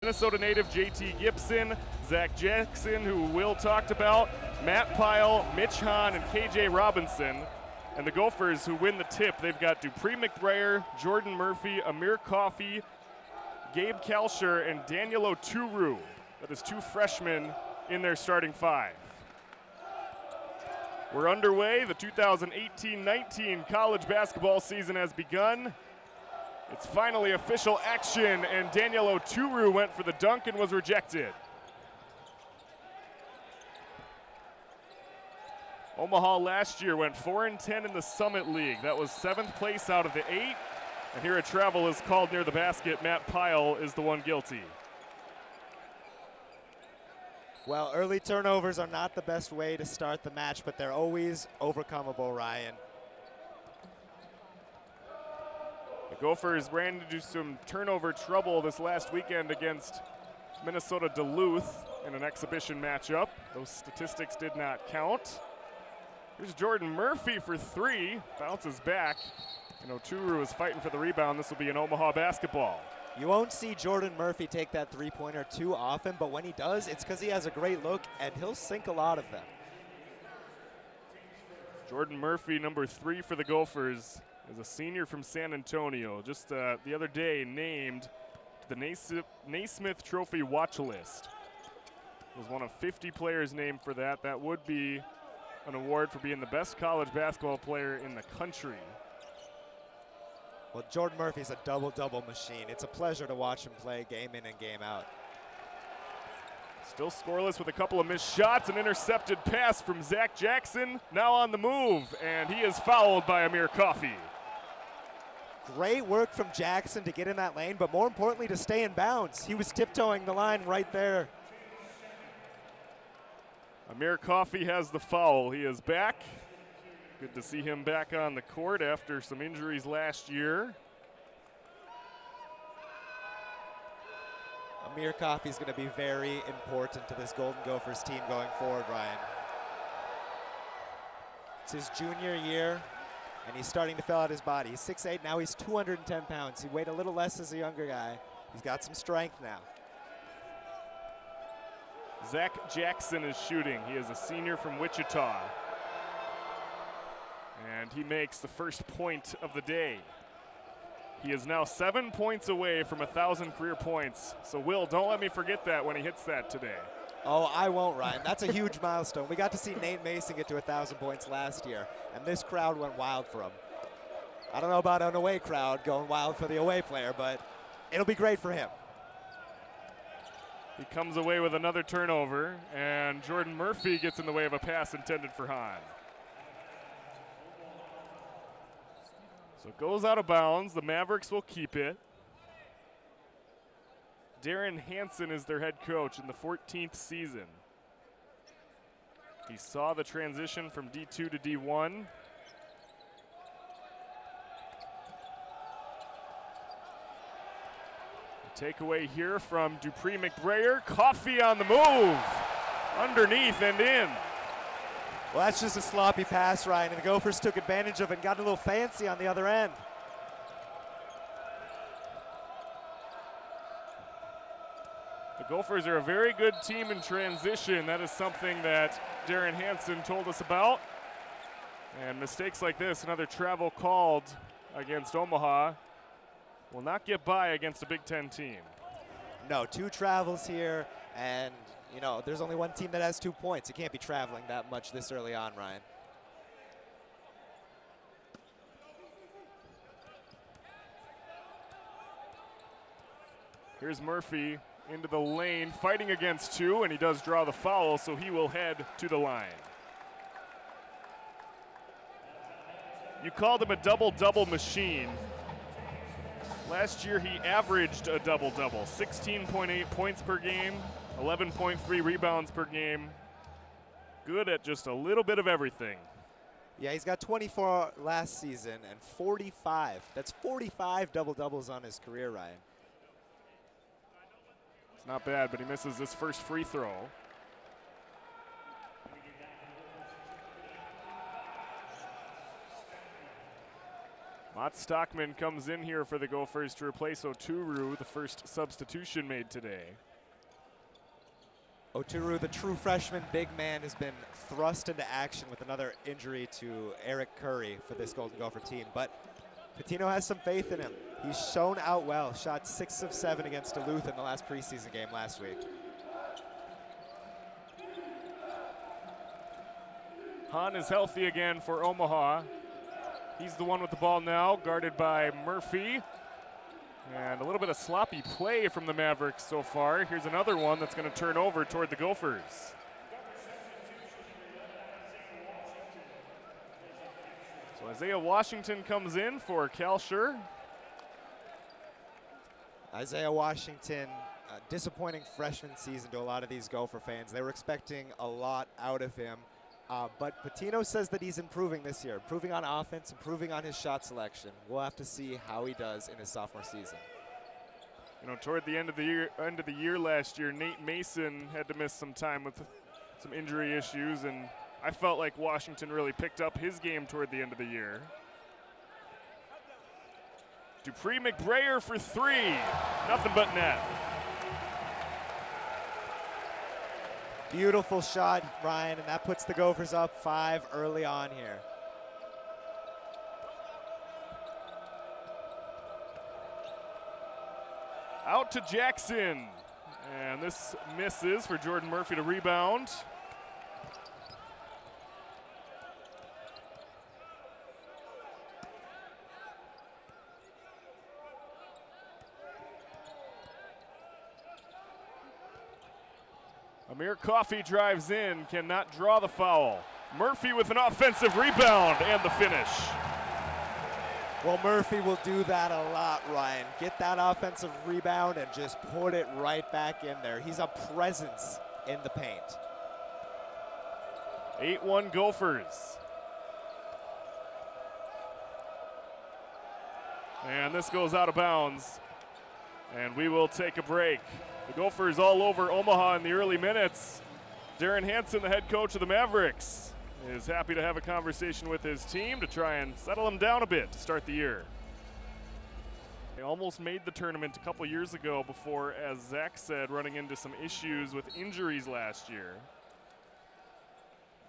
Minnesota native JT Gibson, Zach Jackson, who Will talked about, Matt Pyle, Mitch Hahn, and KJ Robinson. And the Gophers, who win the tip, they've got Dupree McBrayer, Jordan Murphy, Amir Coffey, Gabe Kalsher, and Daniel Oturu. That is 2 freshmen in their starting 5. We're underway. The 2018-19 college basketball season has begun. It's finally official action, and Daniel Oturu went for the dunk and was rejected. Omaha last year went 4-10 in the Summit League. That was 7th place out of the 8. And here a travel is called near the basket. Matt Pyle is the one guilty. Well, early turnovers are not the best way to start the match, but they're always overcomable, Ryan. The Gophers ran into some turnover trouble this last weekend against Minnesota Duluth in an exhibition matchup. Those statistics did not count. Here's Jordan Murphy for 3, bounces back, and Oturu is fighting for the rebound. This will be an Omaha basketball. You won't see Jordan Murphy take that three-pointer too often, but when he does, it's because he has a great look, and he'll sink a lot of them. Jordan Murphy, number 3 for the Gophers, is a senior from San Antonio. Just the other day named to the Naismith Trophy watch list. Was one of 50 players named for that. That would be an award for being the best college basketball player in the country. Well, Jordan Murphy's a double-double machine. It's a pleasure to watch him play game in and game out. Still scoreless with a couple of missed shots. An intercepted pass from Zach Jackson. Now on the move, and he is fouled by Amir Coffey. Great work from Jackson to get in that lane, but more importantly to stay in bounds. He was tiptoeing the line right there. Amir Coffey has the foul. He is back. Good to see him back on the court after some injuries last year. Amir Coffey is going to be very important to this Golden Gophers team going forward, Ryan. It's his junior year, and he's starting to fill out his body. He's 6'8", now he's 210 pounds. He weighed a little less as a younger guy. He's got some strength now. Zach Jackson is shooting. He is a senior from Wichita. And he makes the first point of the day. He is now 7 points away from 1,000 career points. So, Will, don't let me forget that when he hits that today. Oh, I won't, Ryan. That's a huge milestone. We got to see Nate Mason get to 1,000 points last year, and this crowd went wild for him. I don't know about an away crowd going wild for the away player, but it'll be great for him. He comes away with another turnover, and Jordan Murphy gets in the way of a pass intended for Hahn. So it goes out of bounds. The Mavericks will keep it. Darren Hansen is their head coach in the 14th season. He saw the transition from D2 to D1. Takeaway here from Dupree McBrayer. Coffey on the move. Underneath and in. Well, that's just a sloppy pass, Ryan, and the Gophers took advantage of it and got a little fancy on the other end. The Gophers are a very good team in transition. That is something that Darren Hansen told us about. And mistakes like this, another travel called against Omaha, will not get by against a Big Ten team. No, 2 travels here, and you know, there's only one team that has 2 points. You can't be traveling that much this early on, Ryan. Here's Murphy into the lane, fighting against 2, and he does draw the foul, so he will head to the line. You called him a double-double machine. Last year he averaged a double-double, 16.8 points per game, 11.3 rebounds per game. Good at just a little bit of everything. Yeah, he's got 24 last season and 45. That's 45 double-doubles on his career, Ryan. It's not bad, but he misses this first free throw. Matt Stockman comes in here for the Gophers to replace Oturu, the first substitution made today. Oturu, the true freshman big man, has been thrust into action with another injury to Eric Curry for this Golden Gopher team. But Pitino has some faith in him. He's shown out well, shot 6 of 7 against Duluth in the last preseason game last week. Hahn is healthy again for Omaha. He's the one with the ball now, guarded by Murphy. And a little bit of sloppy play from the Mavericks so far. Here's another one that's going to turn over toward the Gophers. So Isaiah Washington comes in for Kalsher. Isaiah Washington, disappointing freshman season to a lot of these Gopher fans. They were expecting a lot out of him. But Pitino says that he's improving this year, improving on offense, improving on his shot selection. We'll have to see how he does in his sophomore season. You know, toward the end of the year last year, Nate Mason had to miss some time with some injury issues, and I felt like Washington really picked up his game toward the end of the year. Dupree McBrayer for 3, nothing but net. Beautiful shot, Ryan, and that puts the Gophers up 5 early on here. Out to Jackson, and this misses for Jordan Murphy to rebound. Amir Coffey drives in, cannot draw the foul. Murphy with an offensive rebound and the finish. Well, Murphy will do that a lot, Ryan. Get that offensive rebound and just put it right back in there. He's a presence in the paint. 8-1 Gophers. And this goes out of bounds. And we will take a break. The Gophers all over Omaha in the early minutes. Darren Hansen, the head coach of the Mavericks, is happy to have a conversation with his team to try and settle them down a bit to start the year. They almost made the tournament a couple years ago before, as Zach said, running into some issues with injuries last year.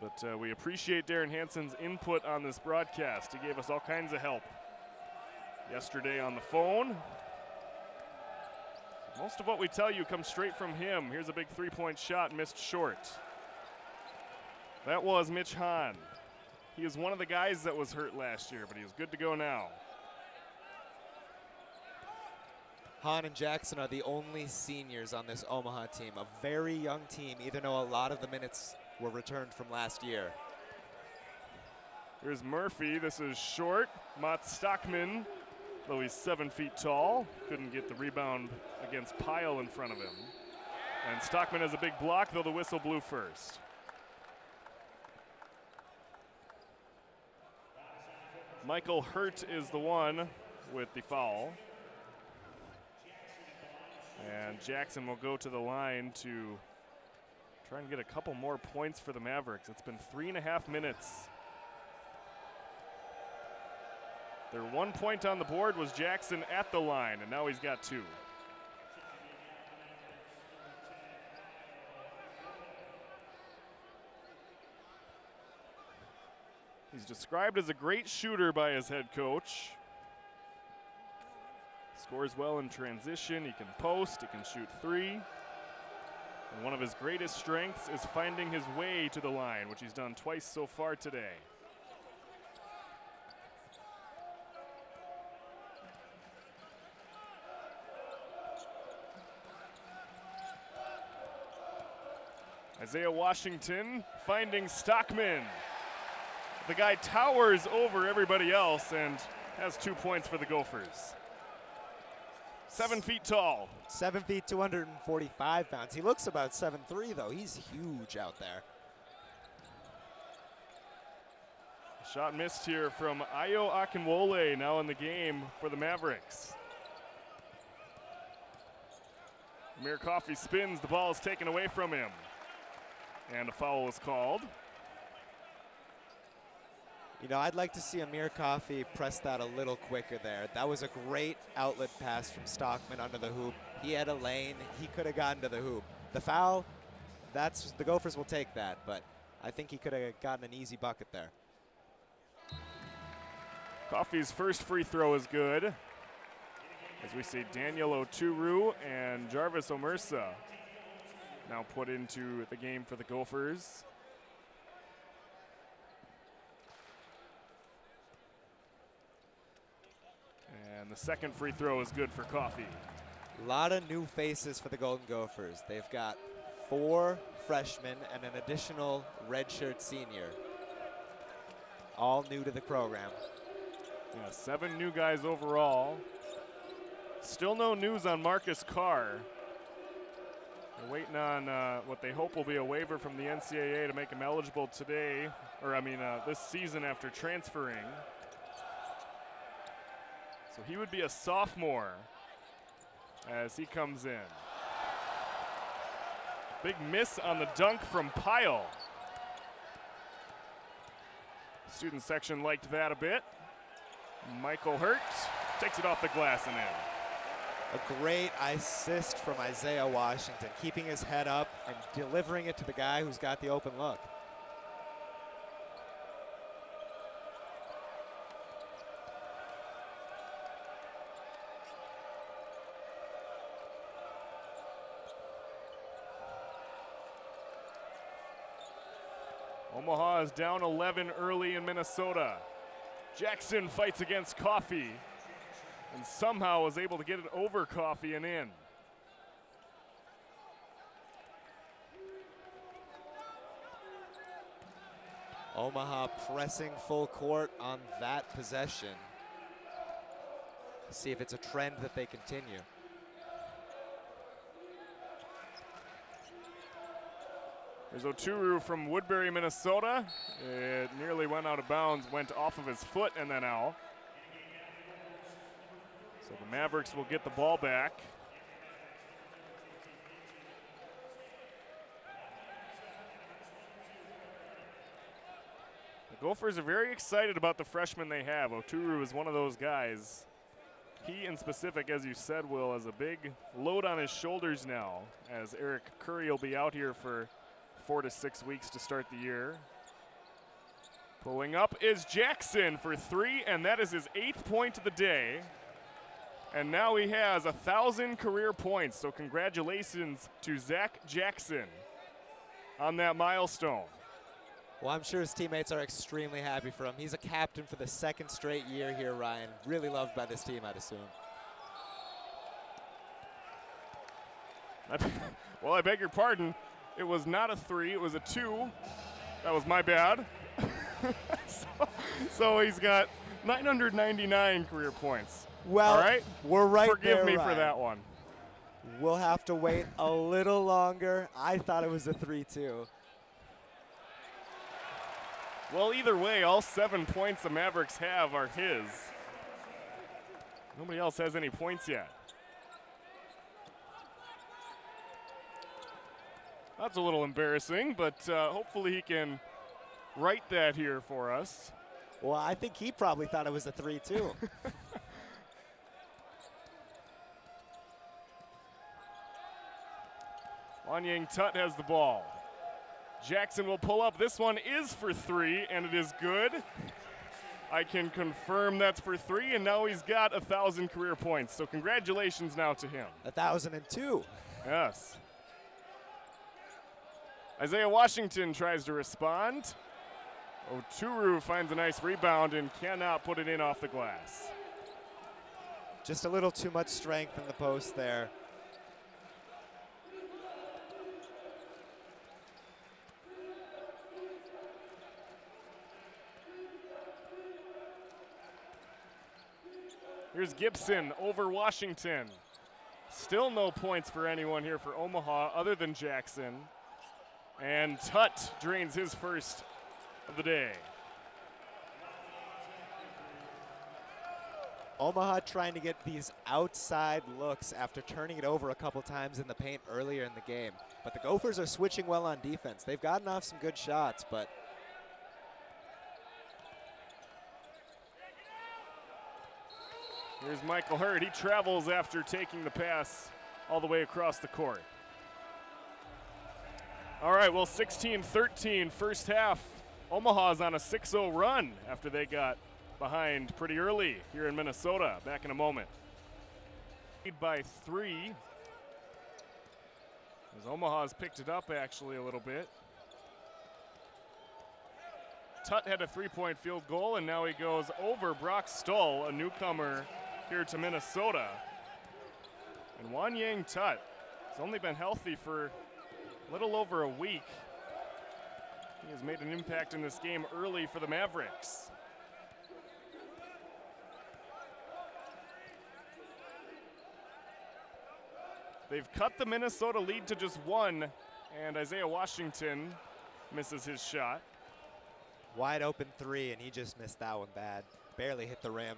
But we appreciate Darren Hansen's input on this broadcast. He gave us all kinds of help yesterday on the phone. Most of what we tell you comes straight from him. Here's a big three-point shot missed short. That was Mitch Hahn. He is one of the guys that was hurt last year, but he is good to go now. Hahn and Jackson are the only seniors on this Omaha team, a very young team, even though a lot of the minutes were returned from last year. Here's Murphy. This is short. Matt Stockman, though he's 7 feet tall, couldn't get the rebound against Pyle in front of him. And Stockman has a big block, though the whistle blew first. Michael Hurt is the one with the foul. And Jackson will go to the line to try and get a couple more points for the Mavericks. It's been 3.5 minutes. Their 1 point on the board was Jackson at the line, and now he's got 2. He's described as a great shooter by his head coach. Scores well in transition, he can post, he can shoot 3. And one of his greatest strengths is finding his way to the line, which he's done twice so far today. Isaiah Washington finding Stockman. The guy towers over everybody else and has 2 points for the Gophers. 7 feet tall. 7 feet, 245 pounds. He looks about 7'3", though. He's huge out there. Shot missed here from Ayo Akinwole, now in the game for the Mavericks. Amir Coffey spins, the ball is taken away from him. And a foul is called. You know, I'd like to see Amir Coffey press that a little quicker there. That was a great outlet pass from Stockman under the hoop. He had a lane. He could have gotten to the hoop. The foul, the Gophers will take that, but I think he could have gotten an easy bucket there. Coffey's first free throw is good. As we see Daniel Oturu and Jarvis Omersa now put into the game for the Gophers. And the second free throw is good for Coffey. A lot of new faces for the Golden Gophers. They've got 4 freshmen and an additional redshirt senior, all new to the program. Yeah, 7 new guys overall. Still no news on Marcus Carr. They're waiting on what they hope will be a waiver from the NCAA to make him eligible today, or this season after transferring. So he would be a sophomore as he comes in. Big miss on the dunk from Pyle. Student section liked that a bit. Michael Hurt takes it off the glass and in. A great assist from Isaiah Washington, keeping his head up and delivering it to the guy who's got the open look. Omaha is down 11 early in Minnesota. Jackson fights against Coffey and somehow was able to get it over Coffey and in. Omaha pressing full court on that possession. See if it's a trend that they continue. There's Oturu from Woodbury, Minnesota. It nearly went out of bounds, went off of his foot and then out. So the Mavericks will get the ball back. The Gophers are very excited about the freshmen they have. Oturu is one of those guys. He in specific, as you said, Will, has a big load on his shoulders now, as Eric Curry will be out here for 4 to 6 weeks to start the year. Pulling up is Jackson for 3, and that is his 8th point of the day. And now he has 1,000 career points, so congratulations to Zach Jackson on that milestone. Well, I'm sure his teammates are extremely happy for him. He's a captain for the 2nd straight year here, Ryan. Really loved by this team, I'd assume. Well, I beg your pardon. It was not a 3, it was a 2. That was my bad. so he's got 999 career points. Well, all right? We're right there, Forgive me Ryan. for that one. We'll have to wait a little longer. I thought it was a 3-2. Well, either way, all 7 points the Mavericks have are his. Nobody else has any points yet. That's a little embarrassing, but hopefully he can right that here for us. Well, I think he probably thought it was a 3-2. Wanyang Tut has the ball. Jackson will pull up. This one is for 3, and it is good. I can confirm that's for 3, and now he's got 1,000 career points. So congratulations now to him. 1,002. Yes. Isaiah Washington tries to respond. Oturu finds a nice rebound and cannot put it in off the glass. Just a little too much strength in the post there. Here's Gibson over Washington. Still no points for anyone here for Omaha other than Jackson. And Tut drains his first of the day. Omaha trying to get these outside looks after turning it over a couple times in the paint earlier in the game. But the Gophers are switching well on defense. They've gotten off some good shots, but Here's Michael Hurd. He travels after taking the pass all the way across the court. All right, well, 16-13 first half. Omaha's on a 6-0 run after they got behind pretty early here in Minnesota. Back in a moment. Lead by 3. As Omaha's picked it up actually a little bit. Tutt had a 3-point field goal, and now he goes over Brock Stull, a newcomer here to Minnesota. And Wanyang Tutt has only been healthy for a little over a week. He has made an impact in this game early for the Mavericks. They've cut the Minnesota lead to just 1, and Isaiah Washington misses his shot. Wide open 3, and he just missed that one bad. Barely hit the rim.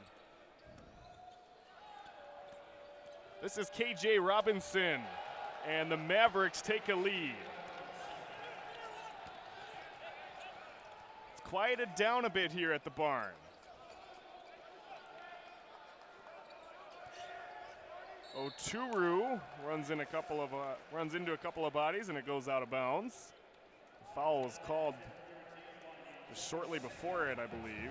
This is KJ Robinson, and the Mavericks take a lead. It's quieted down a bit here at the barn. Oturu runs into a couple of bodies, and it goes out of bounds. The foul was called just shortly before it, I believe.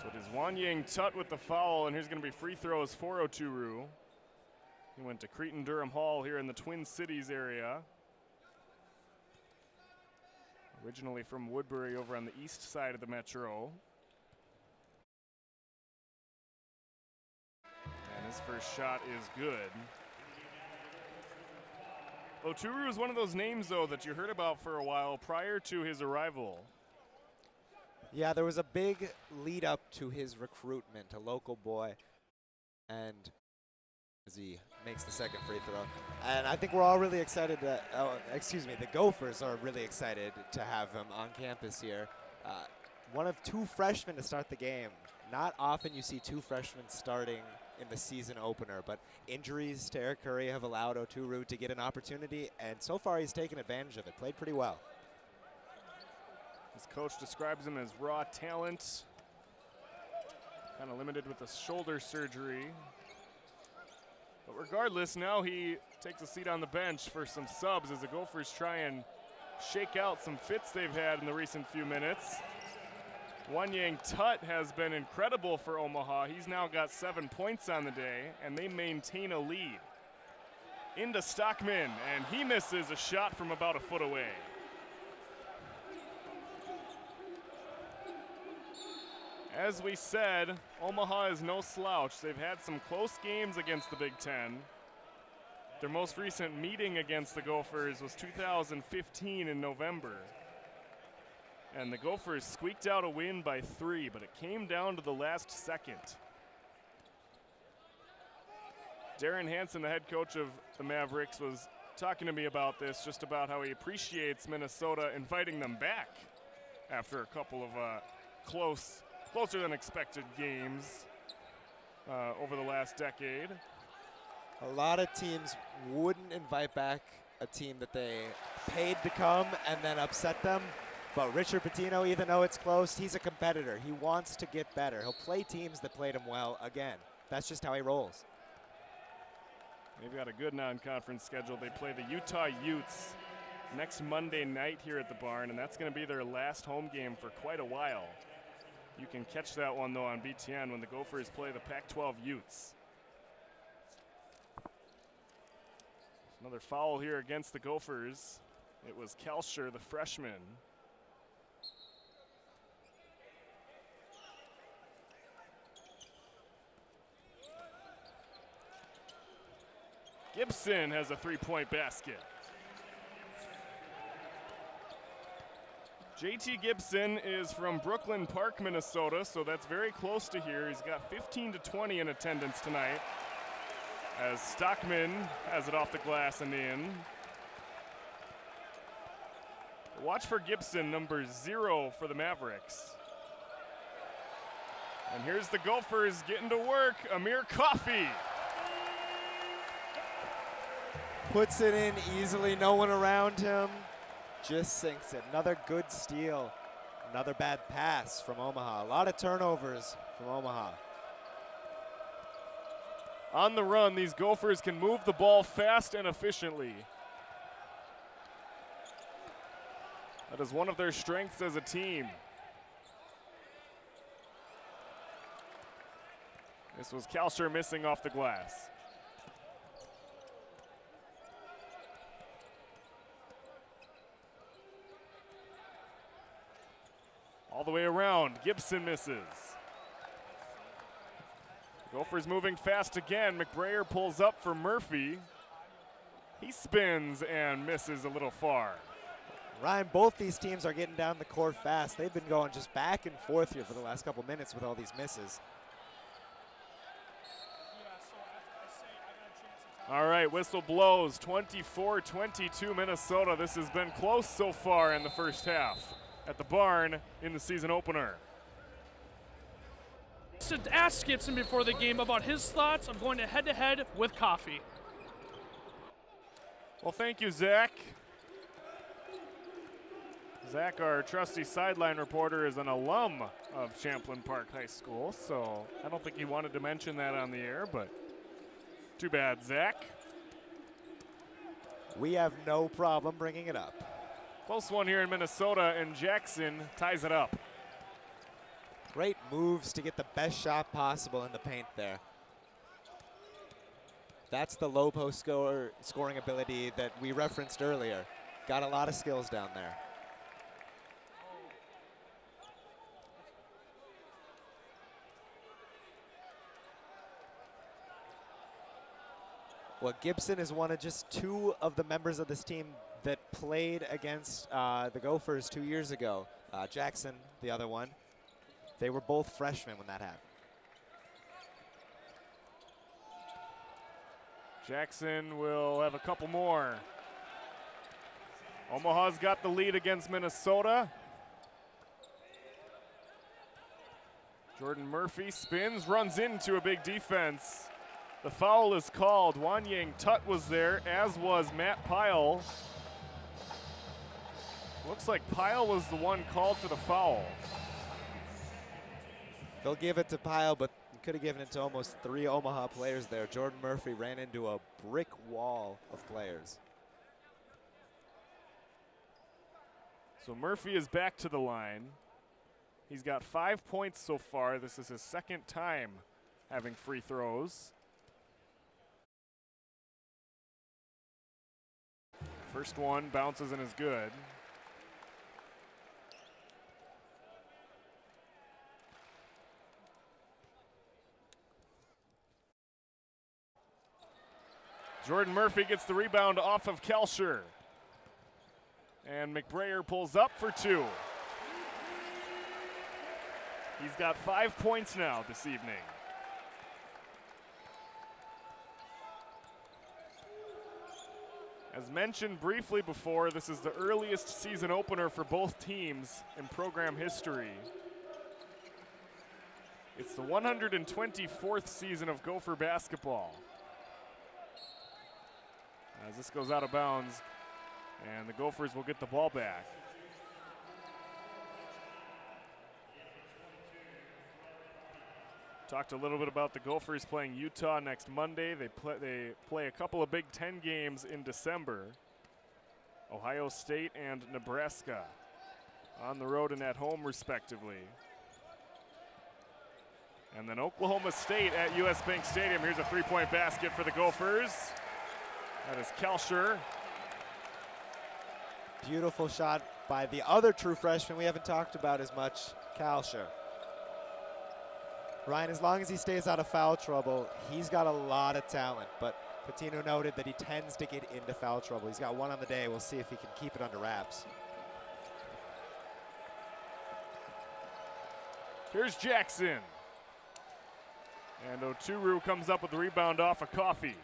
So it is Wanyang Tutt with the foul, and here's going to be free throws for Oturu. He went to Cretin-Durham Hall here in the Twin Cities area. Originally from Woodbury over on the east side of the metro. And his first shot is good. Oturu is one of those names, though, that you heard about for a while prior to his arrival. Yeah, there was a big lead up to his recruitment, a local boy, and as he makes the second free throw. And I think we're all really excited the Gophers are really excited to have him on campus here. One of 2 freshmen to start the game. Not often you see 2 freshmen starting in the season opener, but injuries to Eric Curry have allowed Oturu to get an opportunity, and so far he's taken advantage of it. Played pretty well. His coach describes him as raw talent, kind of limited with the shoulder surgery. But regardless, now he takes a seat on the bench for some subs as the Gophers try and shake out some fits they've had in the recent few minutes. Wanyang Tutt has been incredible for Omaha. He's now got 7 points on the day, and they maintain a lead. Into Stockman, and he misses a shot from about a foot away. As we said, Omaha is no slouch. They've had some close games against the Big Ten. Their most recent meeting against the Gophers was 2015 in November. And the Gophers squeaked out a win by 3, but it came down to the last second. Darren Hansen, the head coach of the Mavericks, was talking to me about this, just about how he appreciates Minnesota inviting them back after a couple of closer than expected games over the last decade. A lot of teams wouldn't invite back a team that they paid to come and then upset them. But Richard Pitino, even though it's close, he's a competitor. He wants to get better. He'll play teams that played him well again. That's just how he rolls. They've got a good non-conference schedule. They play the Utah Utes next Monday night here at the barn, and that's going to be their last home game for quite a while. You can catch that one, though, on BTN when the Gophers play the Pac-12 Utes. Another foul here against the Gophers. It was Kalsher, the freshman. Gibson has a 3-point basket. JT Gibson is from Brooklyn Park, Minnesota, so that's very close to here. He's got 15 to 20 in attendance tonight as Stockman has it off the glass and in. Watch for Gibson, number 0 for the Mavericks. And here's the Gophers getting to work. Amir Coffey. Puts it in easily, no one around him. just sinks it. Another good steal. Another bad pass from Omaha. A lot of turnovers from Omaha. On the run, these Gophers can move the ball fast and efficiently. That is one of their strengths as a team. This was Kalsher missing off the glass. All the way around, Gibson misses. Gophers moving fast again. McBrayer pulls up for Murphy. He spins and misses a little far. Ryan, both these teams are getting down the court fast. They've been going just back and forth here for the last couple minutes with all these misses. All right, whistle blows, 24-22 Minnesota. This has been close so far in the first half at the Barn in the season opener. To ask Gibson before the game about his thoughts of going head-to-head with Coffee. Well, thank you, Zach. Zach, our trusty sideline reporter, is an alum of Champlain Park High School, so I don't think he wanted to mention that on the air, but too bad, Zach. We have no problem bringing it up. Close one here in Minnesota, and Jackson ties it up. Great moves to get the best shot possible in the paint there. That's the low post scoring ability that we referenced earlier. Got a lot of skills down there. Well, Gibson is one of just two of the members of this team that played against the Gophers 2 years ago. Jackson, the other one. They were both freshmen when that happened. Jackson will have a couple more. Omaha's got the lead against Minnesota. Jordan Murphy spins, runs into a big defense. The foul is called. Wanyang Tut was there, as was Matt Pyle. Looks like Pyle was the one called for the foul. They'll give it to Pyle, but could have given it to almost three Omaha players there. Jordan Murphy ran into a brick wall of players. So Murphy is back to the line. He's got 5 points so far. This is his second time having free throws. First one bounces and is good. Jordan Murphy gets the rebound off of Kalsher. And McBrayer pulls up for two. He's got 5 points now this evening. As mentioned briefly before, this is the earliest season opener for both teams in program history. It's the 124th season of Gopher basketball. As this goes out of bounds, and the Gophers will get the ball back. Talked a little bit about the Gophers playing Utah next Monday. They play a couple of Big Ten games in December. Ohio State and Nebraska on the road and at home respectively. And then Oklahoma State at US Bank Stadium. Here's a three-point basket for the Gophers. That is Kalsher. Beautiful shot by the other true freshman we haven't talked about as much, Kalsher. Ryan, as long as he stays out of foul trouble, he's got a lot of talent, but Patino noted that he tends to get into foul trouble. He's got one on the day. We'll see if he can keep it under wraps. Here's Jackson. And Oturu comes up with the rebound off of Coffee.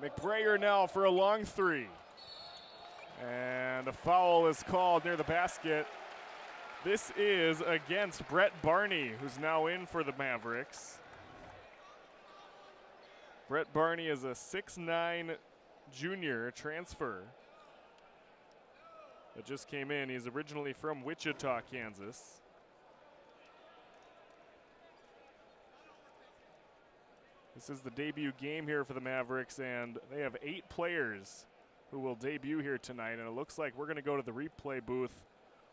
McBrayer now for a long three. And a foul is called near the basket. This is against Brett Barney, who's now in for the Mavericks. Brett Barney is a 6'9" junior transfer that just came in. He's originally from Wichita, Kansas. This is the debut game here for the Mavericks, and they have 8 players who will debut here tonight, and it looks like we're going to go to the replay booth.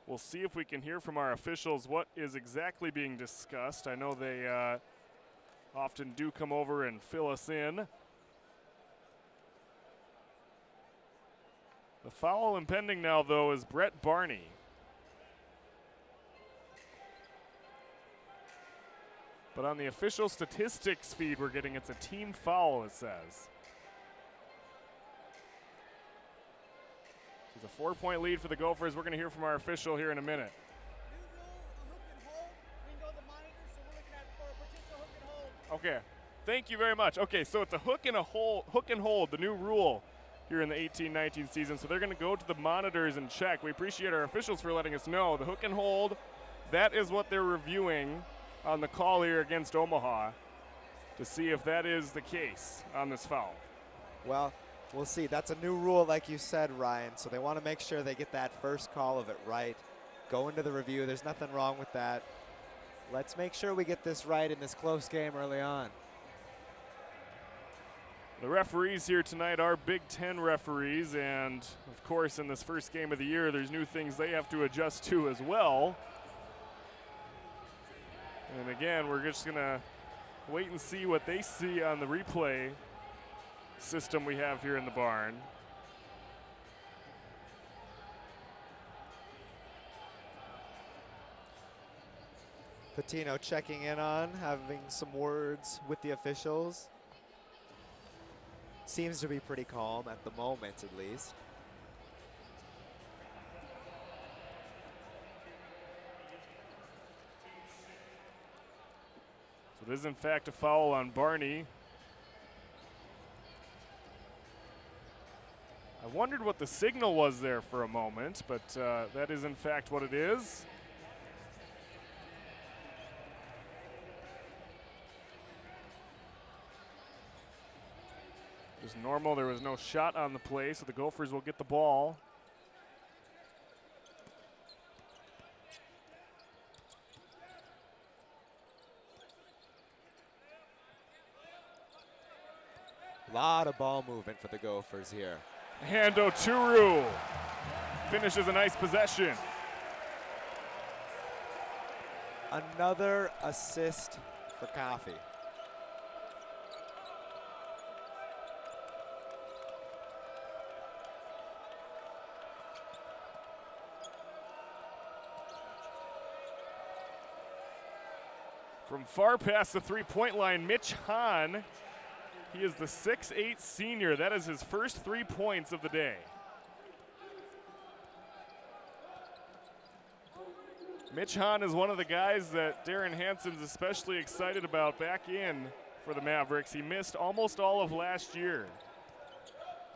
We'll see if we can hear from our officials what is exactly being discussed. I know they often do come over and fill us in. The foul impending now, though, is Brett Barney. But on the official statistics feed we're getting, it's a team foul, it says. It's a 4-point lead for the Gophers. We're going to hear from our official here in a minute. Okay, thank you very much. Okay, so it's a hook and hold, the new rule here in the 18-19 season. So they're going to go to the monitors and check. We appreciate our officials for letting us know. The hook and hold, that is what they're reviewing on the call here against Omaha to see if that is the case on this foul. Well, we'll see. That's a new rule, like you said, Ryan. So they want to make sure they get that first call of it right. Go into the review. There's nothing wrong with that. Let's make sure we get this right in this close game early on. The referees here tonight are Big Ten referees, and of course in this first game of the year there's new things they have to adjust to as well. And again, we're just going to wait and see what they see on the replay system we have here in the barn. Patino checking in on, having some words with the officials. Seems to be pretty calm at the moment, at least. So it is in fact a foul on Barney. I wondered what the signal was there for a moment, but that is in fact what it is. Just normal, there was no shot on the play, so the Gophers will get the ball. A lot of ball movement for the Gophers here. And Oturu finishes a nice possession. Another assist for Coffee. From far past the three-point line, Mitch Hahn. He is the 6'8" senior. That is his first 3 points of the day. Mitch Hahn is one of the guys that Darren Hanson's especially excited about back in for the Mavericks. He missed almost all of last year.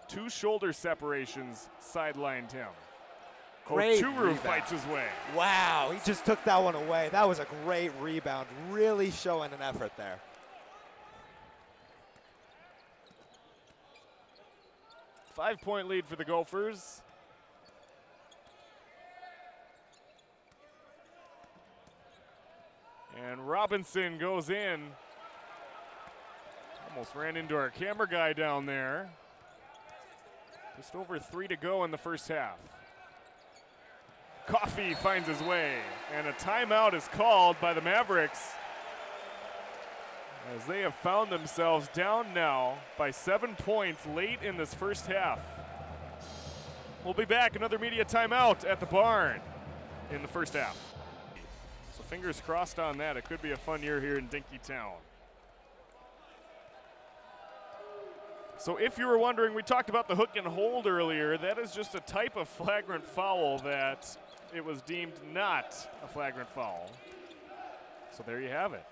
2 shoulder separations sidelined him. Great Oturu rebound. fights his way. Wow, he just took that one away. That was a great rebound, really showing an effort there. Five-point lead for the Gophers. And Robinson goes in. Almost ran into our camera guy down there. Just over 3 to go in the first half. Coffee finds his way, and a timeout is called by the Mavericks as they have found themselves down now by 7 points late in this first half. We'll be back, another media timeout at the barn in the first half. So fingers crossed on that. It could be a fun year here in Dinkytown. So if you were wondering, we talked about the hook and hold earlier. That is just a type of flagrant foul that it was deemed not a flagrant foul. So there you have it.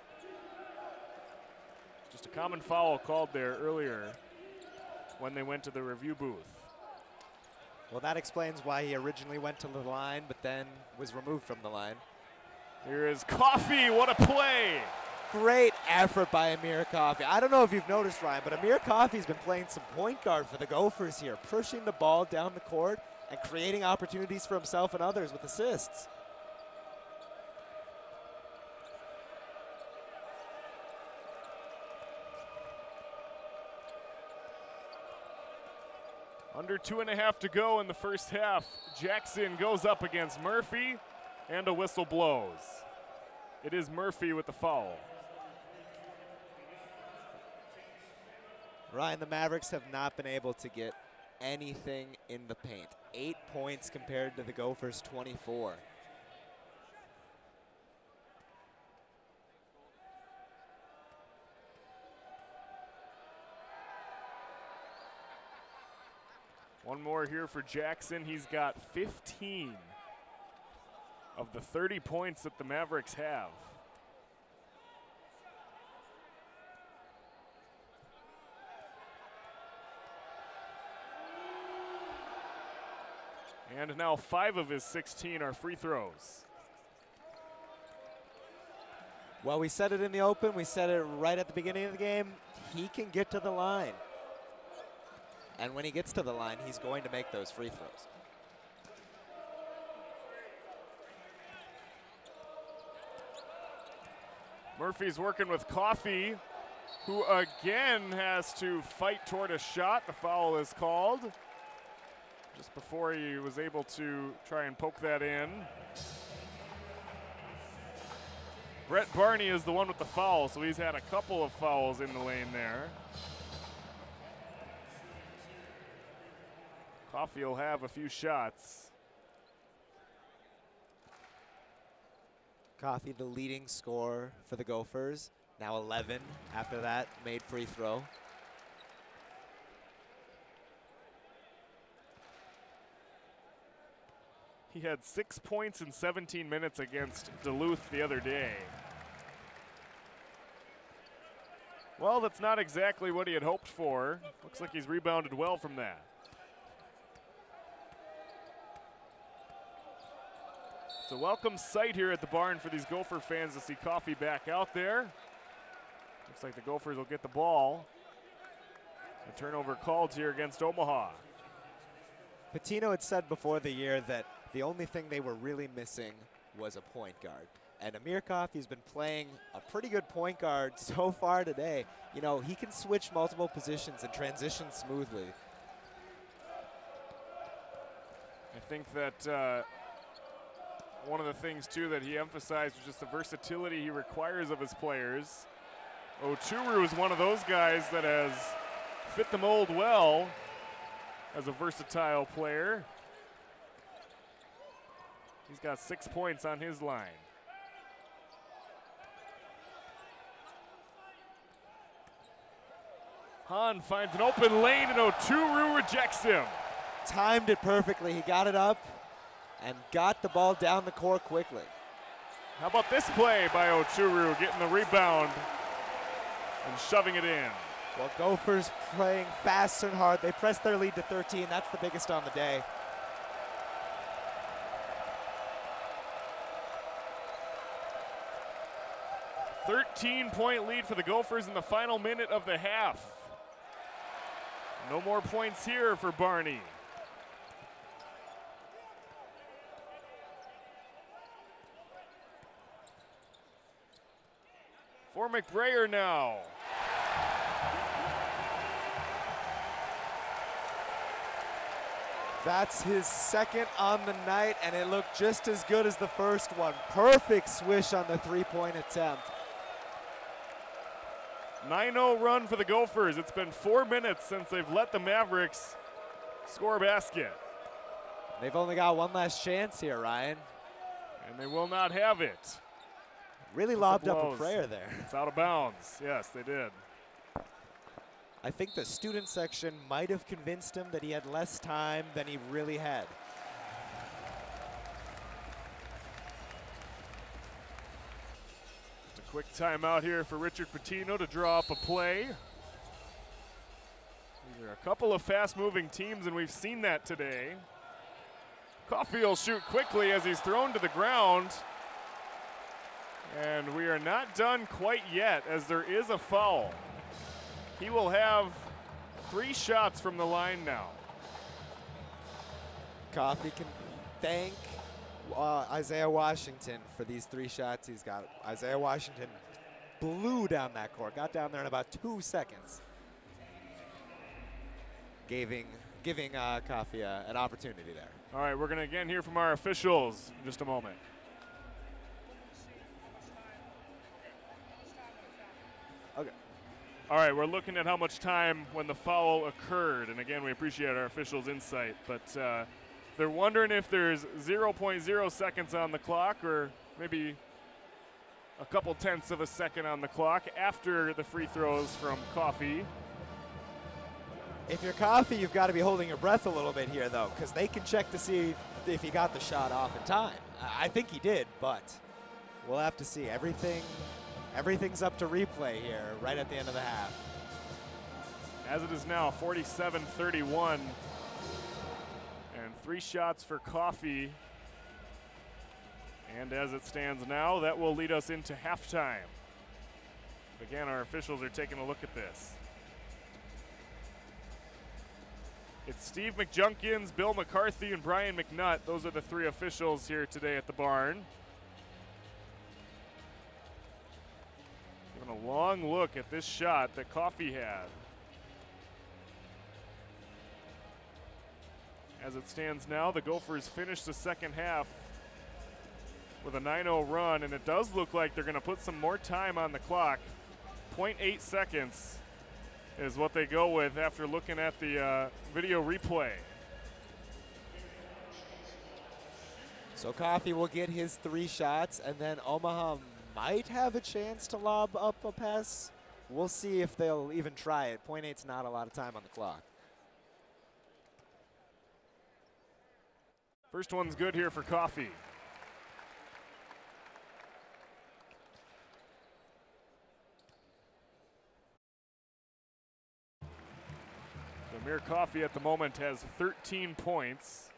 Just a common foul called there earlier when they went to the review booth. Well, that explains why he originally went to the line, but then was removed from the line. Here is Coffee, what a play! Great effort by Amir Coffey. I don't know if you've noticed, Ryan, but Amir Coffey's been playing some point guard for the Gophers here, pushing the ball down the court and creating opportunities for himself and others with assists. Under 2.5 to go in the first half. Jackson goes up against Murphy, and a whistle blows. It is Murphy with the foul. Ryan, the Mavericks have not been able to get anything in the paint. 8 points compared to the Gophers' 24. One more here for Jackson. He's got 15 of the 30 points that the Mavericks have. And now 5 of his 16 are free throws. Well, we said it in the open. We said it right at the beginning of the game. He can get to the line. And when he gets to the line, he's going to make those free throws. Murphy's working with Coffey, who again has to fight toward a shot. The foul is called just before he was able to try and poke that in. Brett Barney is the one with the foul, so he's had a couple of fouls in the lane there. Coffey will have a few shots. Coffey, the leading scorer for the Gophers. Now 11 after that made free throw. He had 6 points in 17 minutes against Duluth the other day. Well, that's not exactly what he had hoped for. Looks like he's rebounded well from that. It's a welcome sight here at the barn for these Gopher fans to see Coffey back out there. Looks like the Gophers will get the ball. A turnover called here against Omaha. Pitino had said before the year that the only thing they were really missing was a point guard. And Amir Coffey's been playing a pretty good point guard so far today. You know, he can switch multiple positions and transition smoothly. I think that one of the things, too, that he emphasized was just the versatility he requires of his players. Ochuru is one of those guys that has fit the mold well as a versatile player. He's got 6 points on his line. Hahn finds an open lane and Ochuru rejects him. Timed it perfectly. He got it up and got the ball down the court quickly. How about this play by Ochuru, getting the rebound and shoving it in. Well, Gophers playing fast and hard. They pressed their lead to 13. That's the biggest on the day. A 13-point lead for the Gophers in the final minute of the half. No more points here for Barney. For McBrayer now. That's his second on the night, and it looked just as good as the first one. Perfect swish on the three-point attempt. 9-0 run for the Gophers. It's been 4 minutes since they've let the Mavericks score a basket. They've only got one last chance here, Ryan. And they will not have it. Really lobbed up a prayer there. It's out of bounds. Yes, they did. I think the student section might have convinced him that he had less time than he really had. Just a quick timeout here for Richard Pitino to draw up a play. These are a couple of fast-moving teams, and we've seen that today. Coffey will shoot quickly as he's thrown to the ground. And we are not done quite yet, as there is a foul. He will have 3 shots from the line now. Coffee can thank Isaiah Washington for these 3 shots he's got. Isaiah Washington blew down that court, got down there in about 2 seconds, giving Coffee an opportunity there. All right, we're going to again hear from our officials in just a moment. Okay. All right, we're looking at how much time when the foul occurred. And again, we appreciate our officials' insight. But they're wondering if there's 0.0 seconds on the clock or maybe a couple tenths of a second on the clock after the free throws from Coffee. If you're Coffee, you've got to be holding your breath a little bit here, though, because they can check to see if he got the shot off in time. I think he did, but we'll have to see. Everything's up to replay here right at the end of the half. As it is now, 47-31. And 3 shots for Coffee. And as it stands now, that will lead us into halftime. Again, our officials are taking a look at this. It's Steve McJunkins, Bill McCarthy, and Brian McNutt. Those are the 3 officials here today at the barn. Giving a long look at this shot that Coffee had. As it stands now, the Gophers finish the second half with a 9-0 run, and it does look like they're going to put some more time on the clock. 0.8 seconds is what they go with after looking at the video replay. So Coffee will get his 3 shots, and then Omaha might have a chance to lob up a pass. We'll see if they'll even try it. 0.8's not a lot of time on the clock. First one's good here for Coffee. Amir Coffee at the moment has 13 points.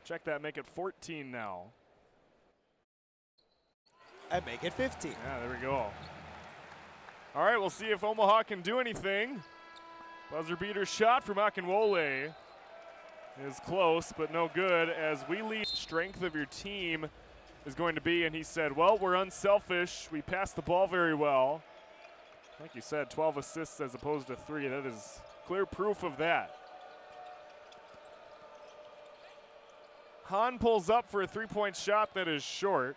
Check that, make it 14 now. And make it 15. Yeah, there we go. All right, we'll see if Omaha can do anything. Buzzer beater shot from Akinwole is close, but no good, as we lead strength of your team is going to be, and he said, well, we're unselfish. We pass the ball very well. Like you said, 12 assists as opposed to 3. That is clear proof of that. Hahn pulls up for a 3-point shot that is short.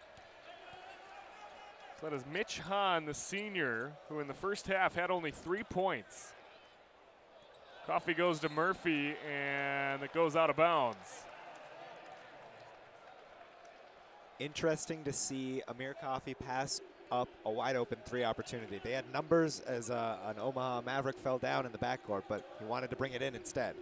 So that is Mitch Hahn, the senior, who in the first half had only 3 points. Coffee goes to Murphy, and it goes out of bounds. Interesting to see Amir Coffee pass up a wide open 3 opportunity. They had numbers as an Omaha Maverick fell down in the backcourt, but he wanted to bring it in instead.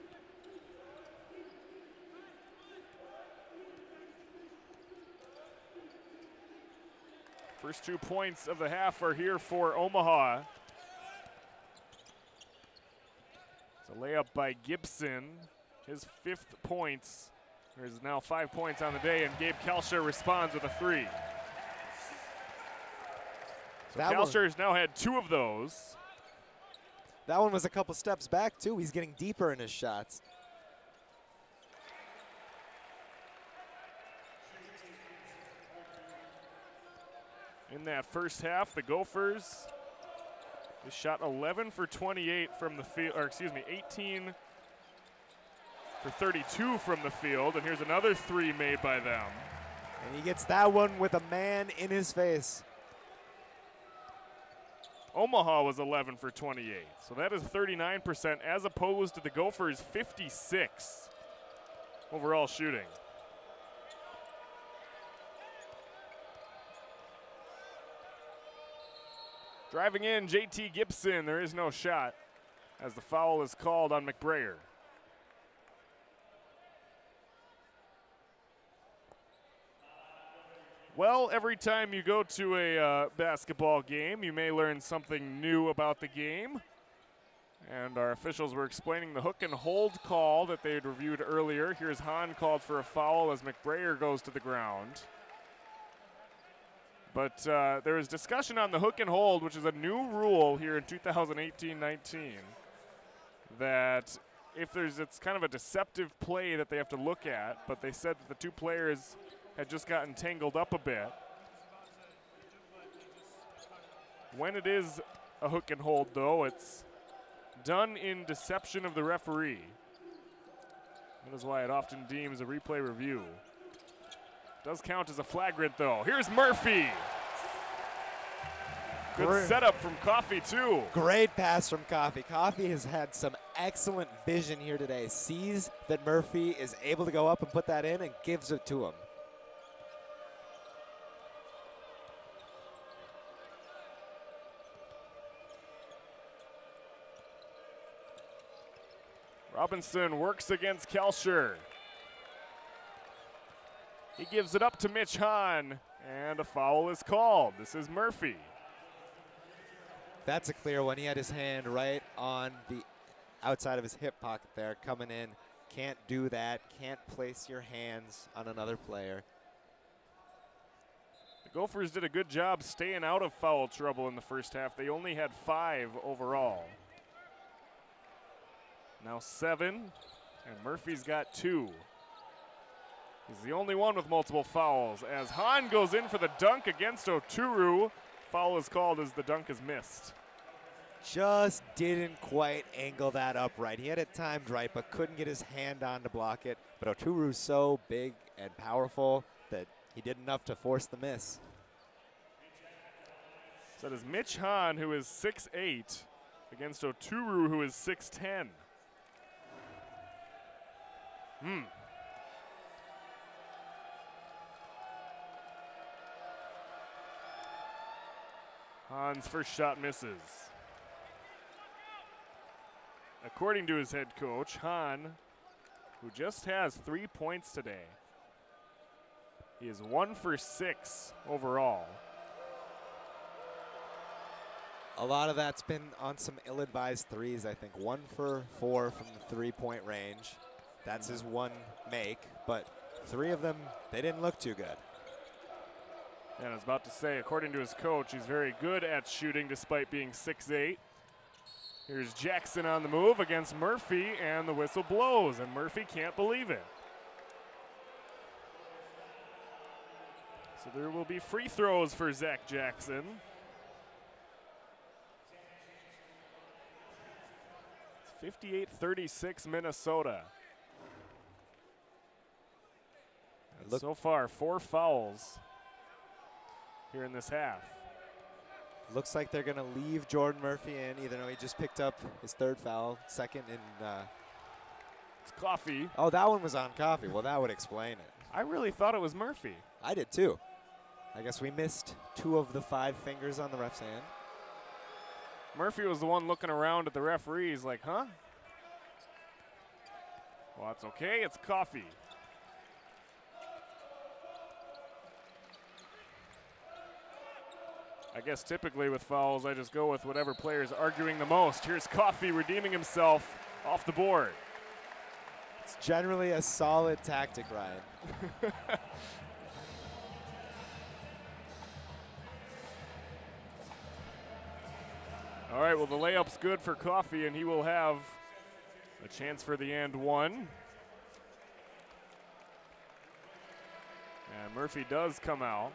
First 2 points of the half are here for Omaha. It's a layup by Gibson, his 5th points. There's now 5 points on the day, and Gabe Kalsher responds with a 3. So Kalsher's now had 2 of those. That one was a couple steps back, too. He's getting deeper in his shots. In that first half, the Gophers, they shot 11 for 28 from the field, or excuse me, 18 for 32 from the field, and here's another 3 made by them. And he gets that one with a man in his face. Omaha was 11 for 28, so that is 39% as opposed to the Gophers' 56 overall shooting. Driving in, JT Gibson, there is no shot as the foul is called on McBrayer. Well, every time you go to a basketball game, you may learn something new about the game. And our officials were explaining the hook and hold call that they had reviewed earlier. Here's Hahn called for a foul as McBrayer goes to the ground. But there was discussion on the hook and hold, which is a new rule here in 2018-19, that if it's kind of a deceptive play that they have to look at, but they said that the two players had just gotten tangled up a bit. When it is a hook and hold, though, it's done in deception of the referee. That is why it often deems a replay review. Does count as a flagrant, though. Here's Murphy. Good setup from Coffee, too. Great pass from Coffee. Coffee has had some excellent vision here today. Sees that Murphy is able to go up and put that in and gives it to him. Robinson works against Kelcher. He gives it up to Mitch Hahn, and a foul is called. This is Murphy. That's a clear one. He had his hand right on the outside of his hip pocket there, coming in. Can't do that. Can't place your hands on another player. The Gophers did a good job staying out of foul trouble in the first half. They only had 5 overall. Now 7, and Murphy's got 2. He's the only one with multiple fouls as Hahn goes in for the dunk against Oturu. Foul is called as the dunk is missed. Just didn't quite angle that up right. He had it timed right, but couldn't get his hand on to block it. But Oturu's so big and powerful that he did enough to force the miss. So that is Mitch Hahn, who is 6'8", against Oturu, who is 6'10". Hahn's first shot misses. According to his head coach, Hahn, who just has 3 points today, he is 1 for 6 overall. A lot of that's been on some ill-advised threes, I think. 1 for 4 from the 3-point range. That's his one make, but 3 of them, they didn't look too good. And I was about to say, according to his coach, he's very good at shooting despite being 6'8". Here's Jackson on the move against Murphy, and the whistle blows, and Murphy can't believe it. So there will be free throws for Zach Jackson. It's 58-36 Minnesota. And so far, 4 fouls here in this half. Looks like they're going to leave Jordan Murphy in, even though he just picked up his 3rd foul, 2nd in. It's Coffee. Oh, that one was on Coffee. Well, that would explain it. I really thought it was Murphy. I did too. I guess we missed 2 of the 5 fingers on the ref's hand. Murphy was the one looking around at the referees like, huh? Well, that's okay. It's Coffee. I guess typically with fouls, I just go with whatever player is arguing the most. Here's Coffee redeeming himself off the board. It's generally a solid tactic, Ryan. All right, well, the layup's good for Coffee, and he will have a chance for the and one. And Murphy does come out.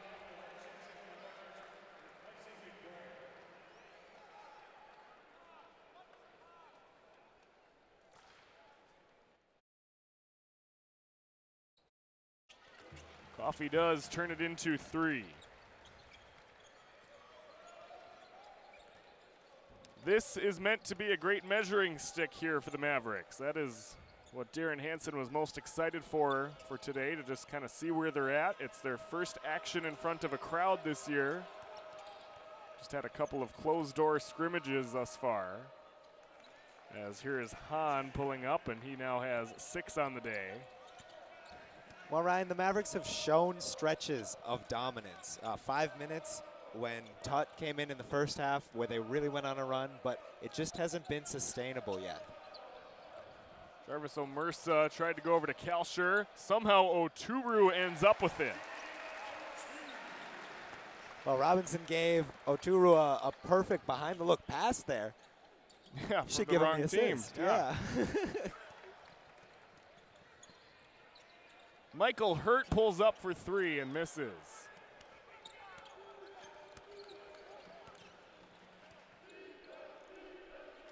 Coffee does turn it into 3. This is meant to be a great measuring stick here for the Mavericks. That is what Darren Hansen was most excited for today, to just kind of see where they're at. It's their first action in front of a crowd this year. Just had a couple of closed-door scrimmages thus far. As here is Hahn pulling up, and he now has 6 on the day. Well, Ryan, the Mavericks have shown stretches of dominance. 5 minutes when Tut came in the first half where they really went on a run, but it just hasn't been sustainable yet. Jarvis Omersa tried to go over to Kalsher. Somehow Oturu ends up with it. Well, Robinson gave Oturu a perfect behind-the-look pass there. Yeah, Should for give the him wrong the team. assist. Yeah. Michael Hurt pulls up for 3 and misses.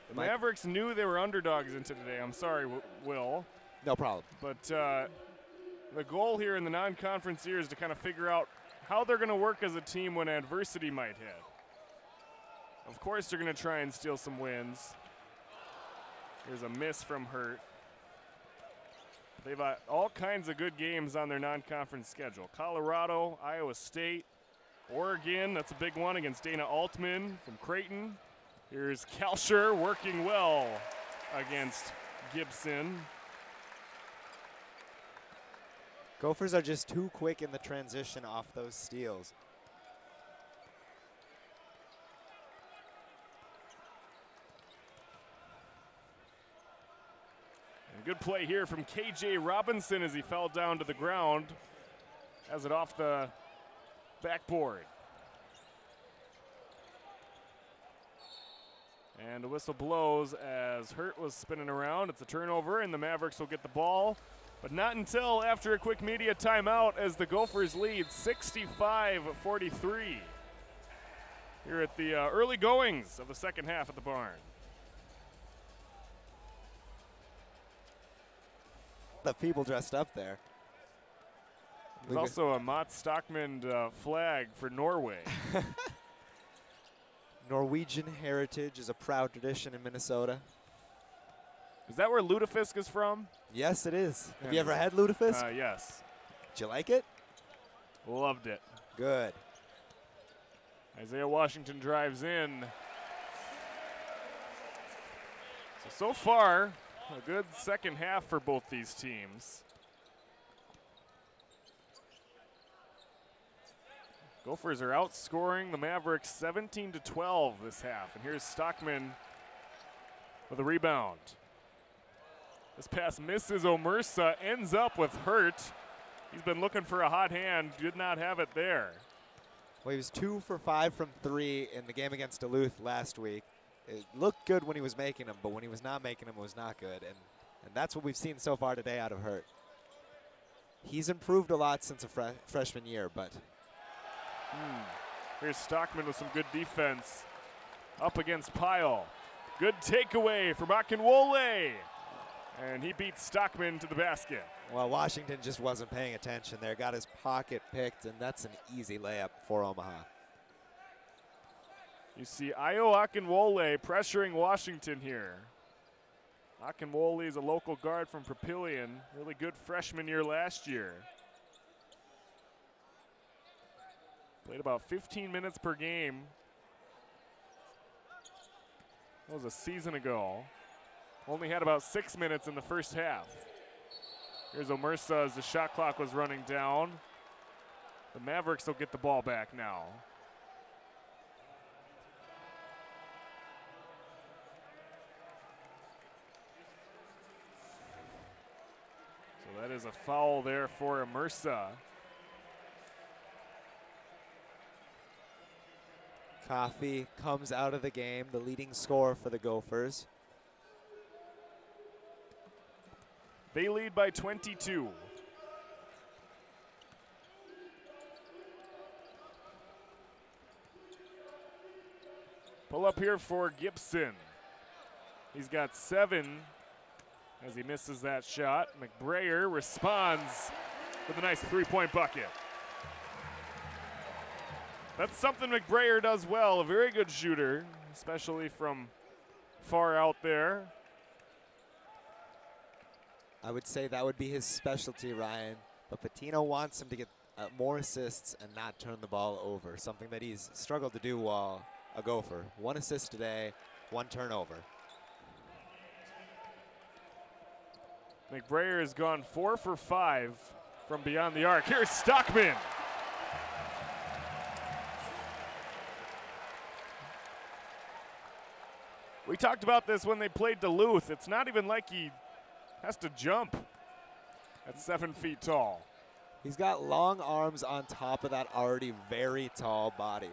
The Mavericks knew they were underdogs into today. I'm sorry, Will. No problem. But the goal here in the non-conference year is to kind of figure out how they're going to work as a team when adversity might hit. Of course, they're going to try and steal some wins. Here's a miss from Hurt. They've got all kinds of good games on their non-conference schedule. Colorado, Iowa State, Oregon, that's a big one against Dana Altman from Creighton. Here's Kalsher working well against Gibson. Gophers are just too quick in the transition off those steals. And good play here from KJ Robinson as he fell down to the ground. Has it off the backboard. And the whistle blows as Hurt was spinning around. It's a turnover, and the Mavericks will get the ball, but not until after a quick media timeout as the Gophers lead 65-43 here at the early goings of the second half at the barn. The people dressed up there. There's also a Mats Stockman flag for Norway. Norwegian heritage is a proud tradition in Minnesota. Is that where lutefisk is from? Yes, it is. Yeah. Have you ever had lutefisk? Yes. Did you like it? Loved it. Good. Isaiah Washington drives in. So far, a good second half for both these teams. Gophers are outscoring the Mavericks 17-12 this half. And here's Stockman with a rebound. This pass misses Omersa, ends up with Hurt. He's been looking for a hot hand, did not have it there. Well, he was 2 for 5 from 3 in the game against Duluth last week. It looked good when he was making them, but when he was not making them, it was not good. And that's what we've seen so far today out of Hurt. He's improved a lot since a freshman year, but... Here's Stockman with some good defense up against Pyle. Good takeaway from Akinwole. And he beats Stockman to the basket. Well, Washington just wasn't paying attention there. Got his pocket picked, and that's an easy layup for Omaha. You see Ayo Akinwole pressuring Washington here. Akinwole is a local guard from Papillion. Really good freshman year last year. Played about 15 minutes per game. That was a season ago. Only had about 6 minutes in the first half. Here's Omersa as the shot clock was running down. The Mavericks will get the ball back now. So that is a foul there for Omersa. Coffey comes out of the game, the leading scorer for the Gophers. They lead by 22. Pull up here for Gibson. He's got 7 as he misses that shot. McBrayer responds with a nice 3-point bucket. That's something McBrayer does well, a very good shooter, especially from far out there. I would say that would be his specialty, Ryan. But Patino wants him to get more assists and not turn the ball over, something that he's struggled to do while a Gopher. 1 assist today, 1 turnover. McBrayer has gone 4 for 5 from beyond the arc. Here's Stockman. We talked about this when they played Duluth. It's not even like he has to jump at 7 feet tall. He's got long arms on top of that already very tall body.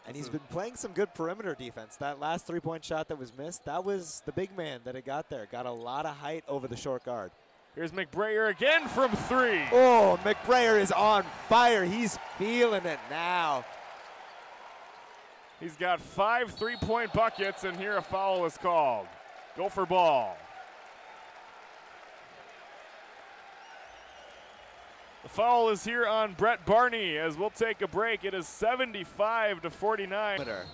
And he's been playing some good perimeter defense. That last three-point shot that was missed, that was the big man that it got there. Got a lot of height over the short guard. Here's McBrayer again from three. Oh, McBrayer is on fire. He's feeling it now. He's got 5 3-point buckets, and here a foul is called. Gopher ball. The foul is here on Brett Barney as we'll take a break. It is 75-49.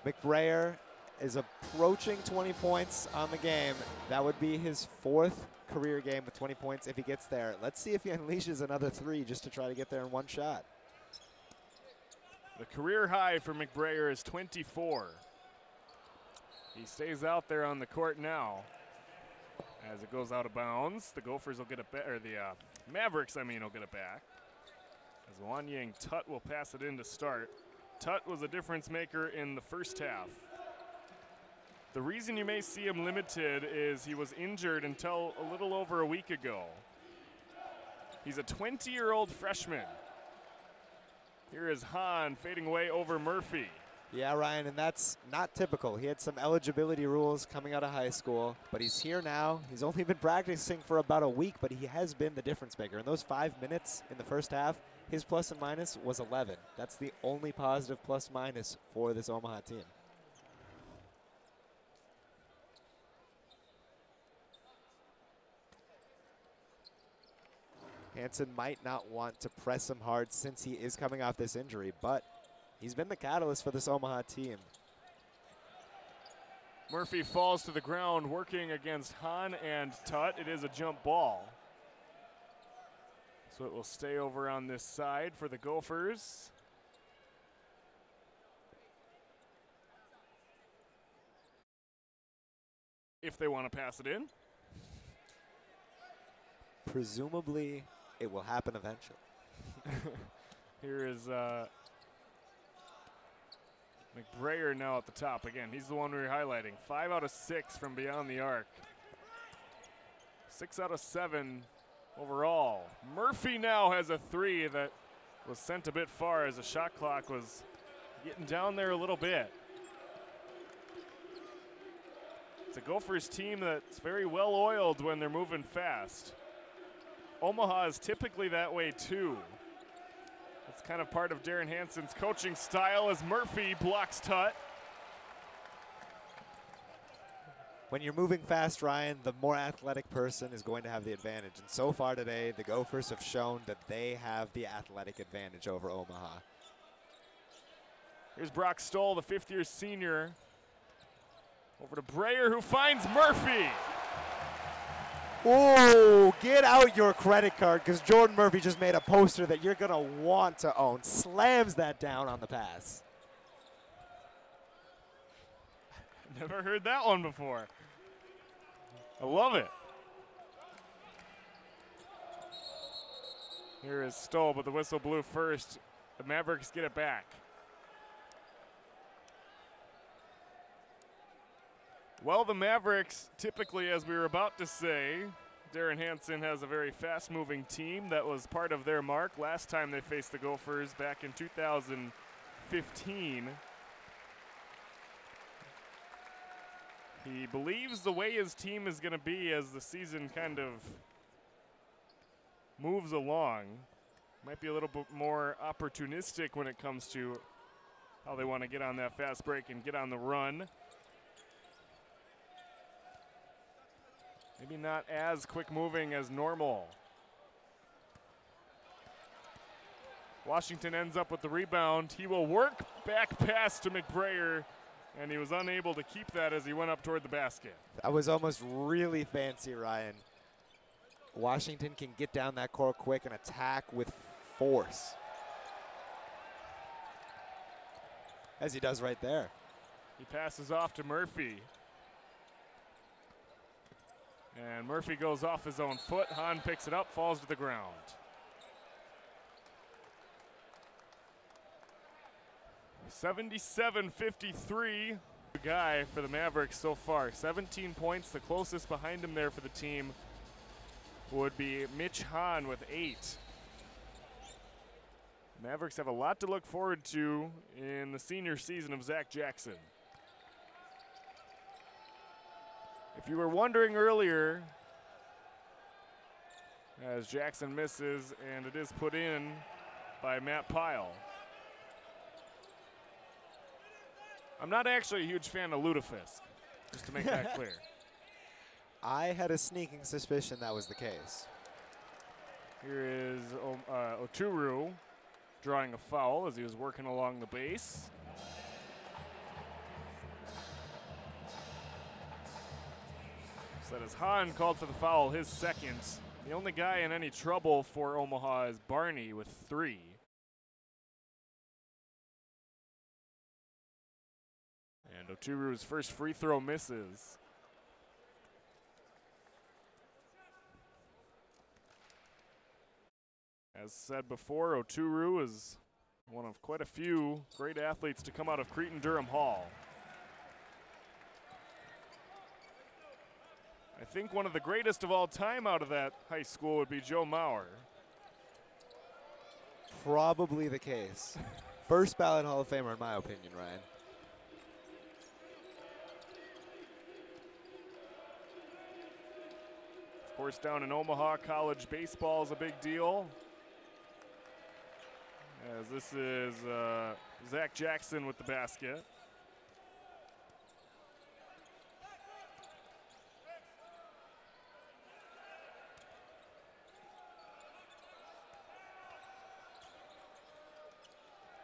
McBrayer is approaching 20 points on the game. That would be his 4th career game with 20 points if he gets there. Let's see if he unleashes another 3 just to try to get there in one shot. The career high for McBrayer is 24. He stays out there on the court now. As it goes out of bounds, the Gophers will get it back, or the Mavericks, will get it back. As Wanyang Tut will pass it in to start. Tut was a difference maker in the first half. The reason you may see him limited is he was injured until a little over a week ago. He's a 20-year-old freshman. Here is Hahn fading away over Murphy. Yeah, Ryan, and that's not typical. He had some eligibility rules coming out of high school, but he's here now. He's only been practicing for about a week, but he has been the difference maker. In those 5 minutes in the first half, his plus and minus was 11. That's the only positive plus minus for this Omaha team. Hansen might not want to press him hard since he is coming off this injury, but he's been the catalyst for this Omaha team. Murphy falls to the ground working against Hahn and Tut. It is a jump ball. So it will stay over on this side for the Gophers. If they want to pass it in. Presumably, it will happen eventually. Here is McBrayer now at the top. Again, he's the one we were highlighting. 5 out of 6 from beyond the arc. 6 out of 7 overall. Murphy now has a 3 that was sent a bit far as the shot clock was getting down there a little bit. It's a Gophers team that's very well oiled when they're moving fast. Omaha is typically that way too. It's kind of part of Darren Hansen's coaching style as Murphy blocks Tut. When you're moving fast, Ryan, the more athletic person is going to have the advantage. And so far today, the Gophers have shown that they have the athletic advantage over Omaha. Here's Brock Stoll, the 5th-year senior. Over to Brayer, who finds Murphy. Oh, get out your credit card, because Jordan Murphy just made a poster that you're going to want to own. Slams that down on the pass. Never heard that one before. I love it. Here is Stoll, but the whistle blew first. The Mavericks get it back. Well, the Mavericks, typically, as we were about to say, Darren Hansen has a very fast-moving team. That was part of their mark last time they faced the Gophers back in 2015. He believes the way his team is going to be as the season kind of moves along. Might be a little bit more opportunistic when it comes to how they want to get on that fast break and get on the run. Maybe not as quick moving as normal. Washington ends up with the rebound. He will work back pass to McBrayer, and he was unable to keep that as he went up toward the basket. That was almost really fancy, Ryan. Washington can get down that court quick and attack with force. As he does right there. He passes off to Murphy. And Murphy goes off his own foot. Hahn picks it up, falls to the ground. (77-53). The guy for the Mavericks so far. 17 points, the closest behind him there for the team. would be Mitch Hahn with 8. Mavericks have a lot to look forward to in the senior season of Zach Jackson. If you were wondering earlier, as Jackson misses, and it is put in by Matt Pyle. I'm not actually a huge fan of Ludafisk, just to make that clear. I had a sneaking suspicion that was the case. Here is Oturu drawing a foul as he was working along the base. So that is Hahn called for the foul, his second. The only guy in any trouble for Omaha is Barney with 3. And Oturu's first free throw misses. As said before, Oturu is one of quite a few great athletes to come out of Cretin-Durham Hall. I think one of the greatest of all time out of that high school would be Joe Mauer. Probably the case. First ballot Hall of Famer in my opinion, Ryan. Of course, down in Omaha, college baseball is a big deal. As this is Zach Jackson with the basket.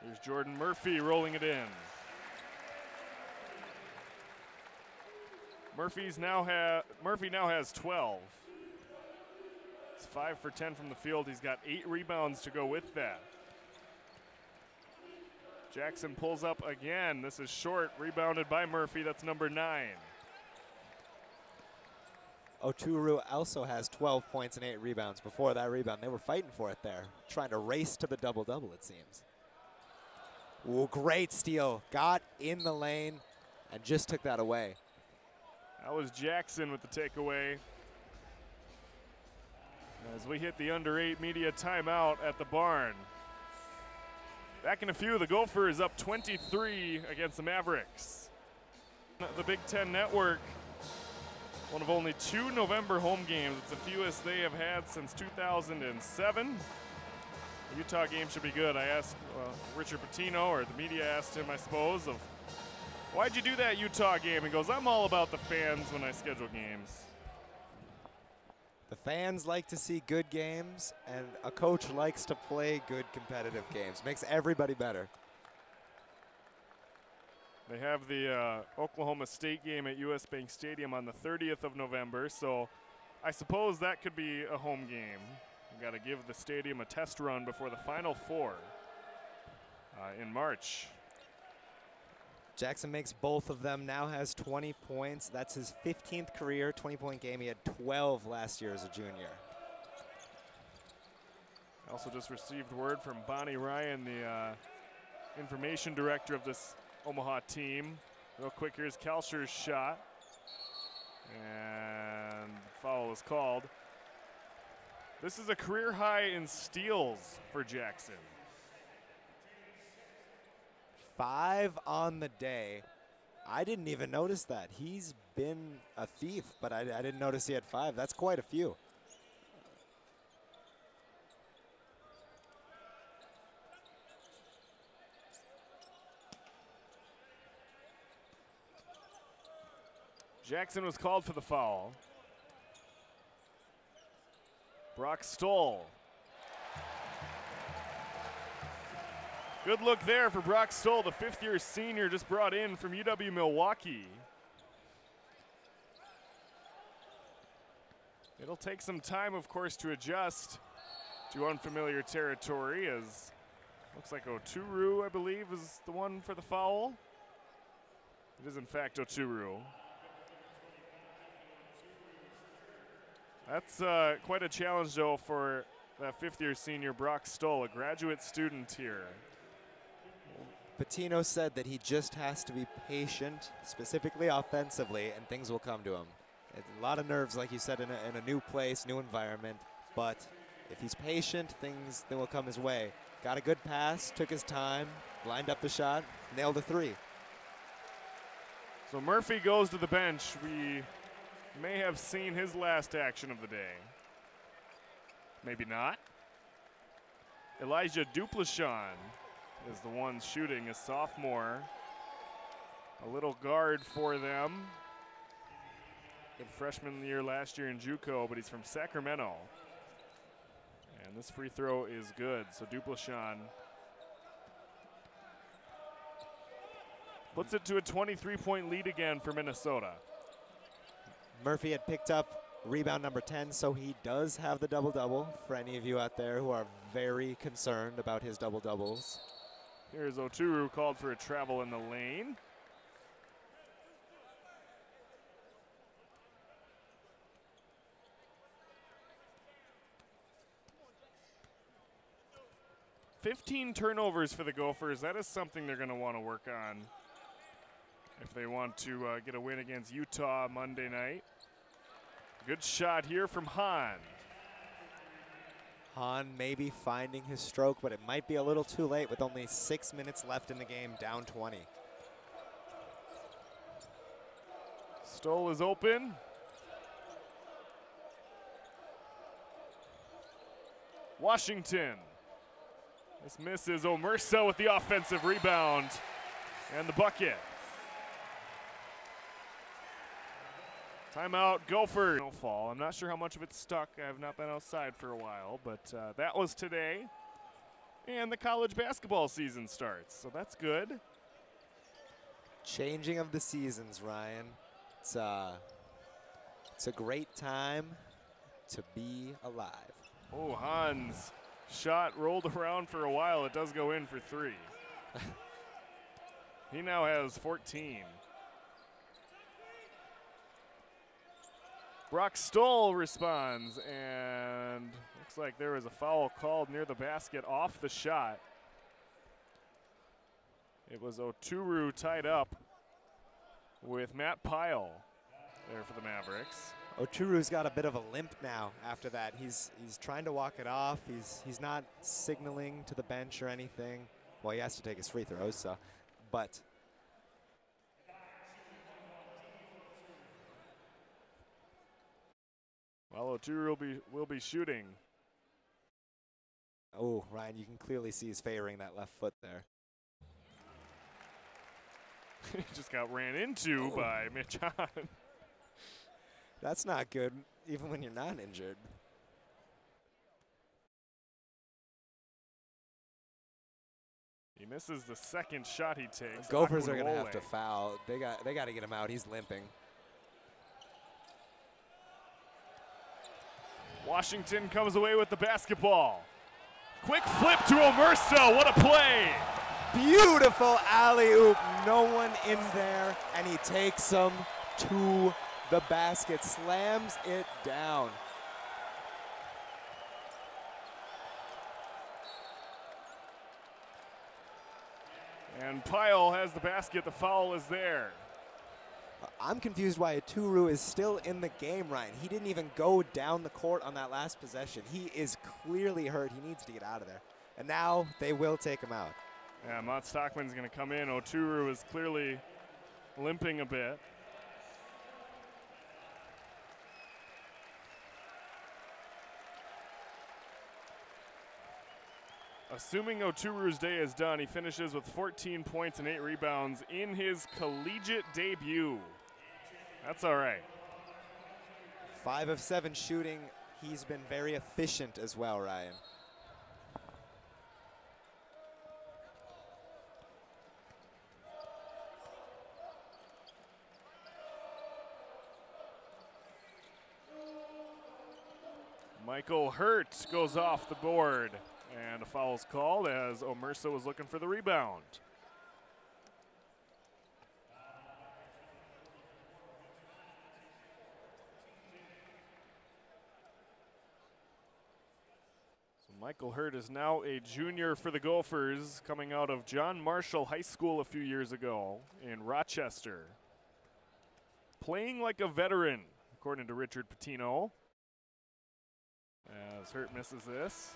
Here's Jordan Murphy rolling it in. Murphy now has 12. He's 5 for 10 from the field. He's got 8 rebounds to go with that. Jackson pulls up again. This is short, rebounded by Murphy. That's number 9. Oturu also has 12 points and 8 rebounds. Before that rebound, they were fighting for it there, trying to race to the double-double, it seems. Ooh, great steal. Got in the lane and just took that away. That was Jackson with the takeaway. As we hit the under 8 media timeout at the barn. Back in a few, the Gophers up 23 against the Mavericks. The Big Ten Network, one of only 2 November home games. It's the fewest they have had since 2007. The Utah game should be good. I asked Richard Pitino, or the media asked him, I suppose, of why'd you do that Utah game? He goes, I'm all about the fans when I schedule games. The fans like to see good games, and a coach likes to play good competitive games. Makes everybody better. They have the Oklahoma State game at US Bank Stadium on the 30th of November, so I suppose that could be a home game. We've got to give the stadium a test run before the Final Four in March. Jackson makes both of them, now has 20 points. That's his 15th career 20-point game. He had 12 last year as a junior. I also just received word from Bonnie Ryan, the information director of this Omaha team. Real quick, here's Kalsher's shot. And foul is called. This is a career high in steals for Jackson. 5 on the day. I didn't even notice that. He's been a thief, but I didn't notice he had 5. That's quite a few. Jackson was called for the foul. Brock Stoll. Good look there for Brock Stoll, the 5th-year senior just brought in from UW-Milwaukee. It'll take some time, of course, to adjust to unfamiliar territory, as looks like Oturu, I believe, is the one for the foul. It is, in fact, Oturu. That's quite a challenge, though, for that 5th-year senior Brock Stoll, a graduate student here. Pitino said that he just has to be patient, specifically offensively, and things will come to him. It's a lot of nerves, like you said, in a new place, new environment. But if he's patient, things will come his way. Got a good pass, took his time, lined up the shot, nailed a three. So Murphy goes to the bench. We may have seen his last action of the day. Maybe not. Elijah Dupleshan is the one shooting, a sophomore. A little guard for them. Good freshman of the year last year in JUCO, but he's from Sacramento. And this free throw is good. So Dupleshan puts it to a 23-point lead again for Minnesota. Murphy had picked up rebound number 10, so he does have the double-double for any of you out there who are very concerned about his double-doubles. Here's Oturu called for a travel in the lane. $15 turnovers for the Gophers. That is something they're going to want to work on if they want to get a win against Utah Monday night. Good shot here from Hahn. Hahn maybe finding his stroke, but it might be a little too late with only 6 minutes left in the game, down 20. Stoll is open. Washington. This misses. Omersa with the offensive rebound and the bucket. Timeout, Gophers. No fall. I'm not sure how much of it's stuck. I have not been outside for a while, but that was today. And the college basketball season starts, so that's good. Changing of the seasons, Ryan. It's a great time to be alive. Oh, Hahn's shot rolled around for a while. It does go in for three. He now has 14. Brock Stoll responds, and looks like there was a foul called near the basket off the shot. It was Oturu tied up with Matt Pyle there for the Mavericks. Oturu's got a bit of a limp now after that. He's trying to walk it off. He's not signaling to the bench or anything. Well, he has to take his free throws, so. But well, Oturu will be shooting. oh, Ryan, you can clearly see he's favoring that left foot there. He just got ran into by Mitch Hahn. That's not good, even when you're not injured. He misses the second shot he takes. Gophers are going to have to foul. They got to get him out. He's limping. Washington comes away with the basketball. Quick flip to Omersa. What a play. Beautiful alley-oop. No one in there, and he takes him to the basket, slams it down. And Pyle has the basket. The foul is there. I'm confused why Oturu is still in the game, Ryan. He didn't even go down the court on that last possession. He is clearly hurt. He needs to get out of there. And now they will take him out. Yeah, Mott Stockman's going to come in. Oturu is clearly limping a bit. Assuming Oturu's day is done, he finishes with 14 points and 8 rebounds in his collegiate debut. That's all right. 5 of 7 shooting. He's been very efficient as well, Ryan. Michael Hurt goes off the board. And a foul is called as Omersa was looking for the rebound. So Michael Hurt is now a junior for the Gophers, coming out of John Marshall High School a few years ago in Rochester. Playing like a veteran, according to Richard Pitino. As Hurt misses this.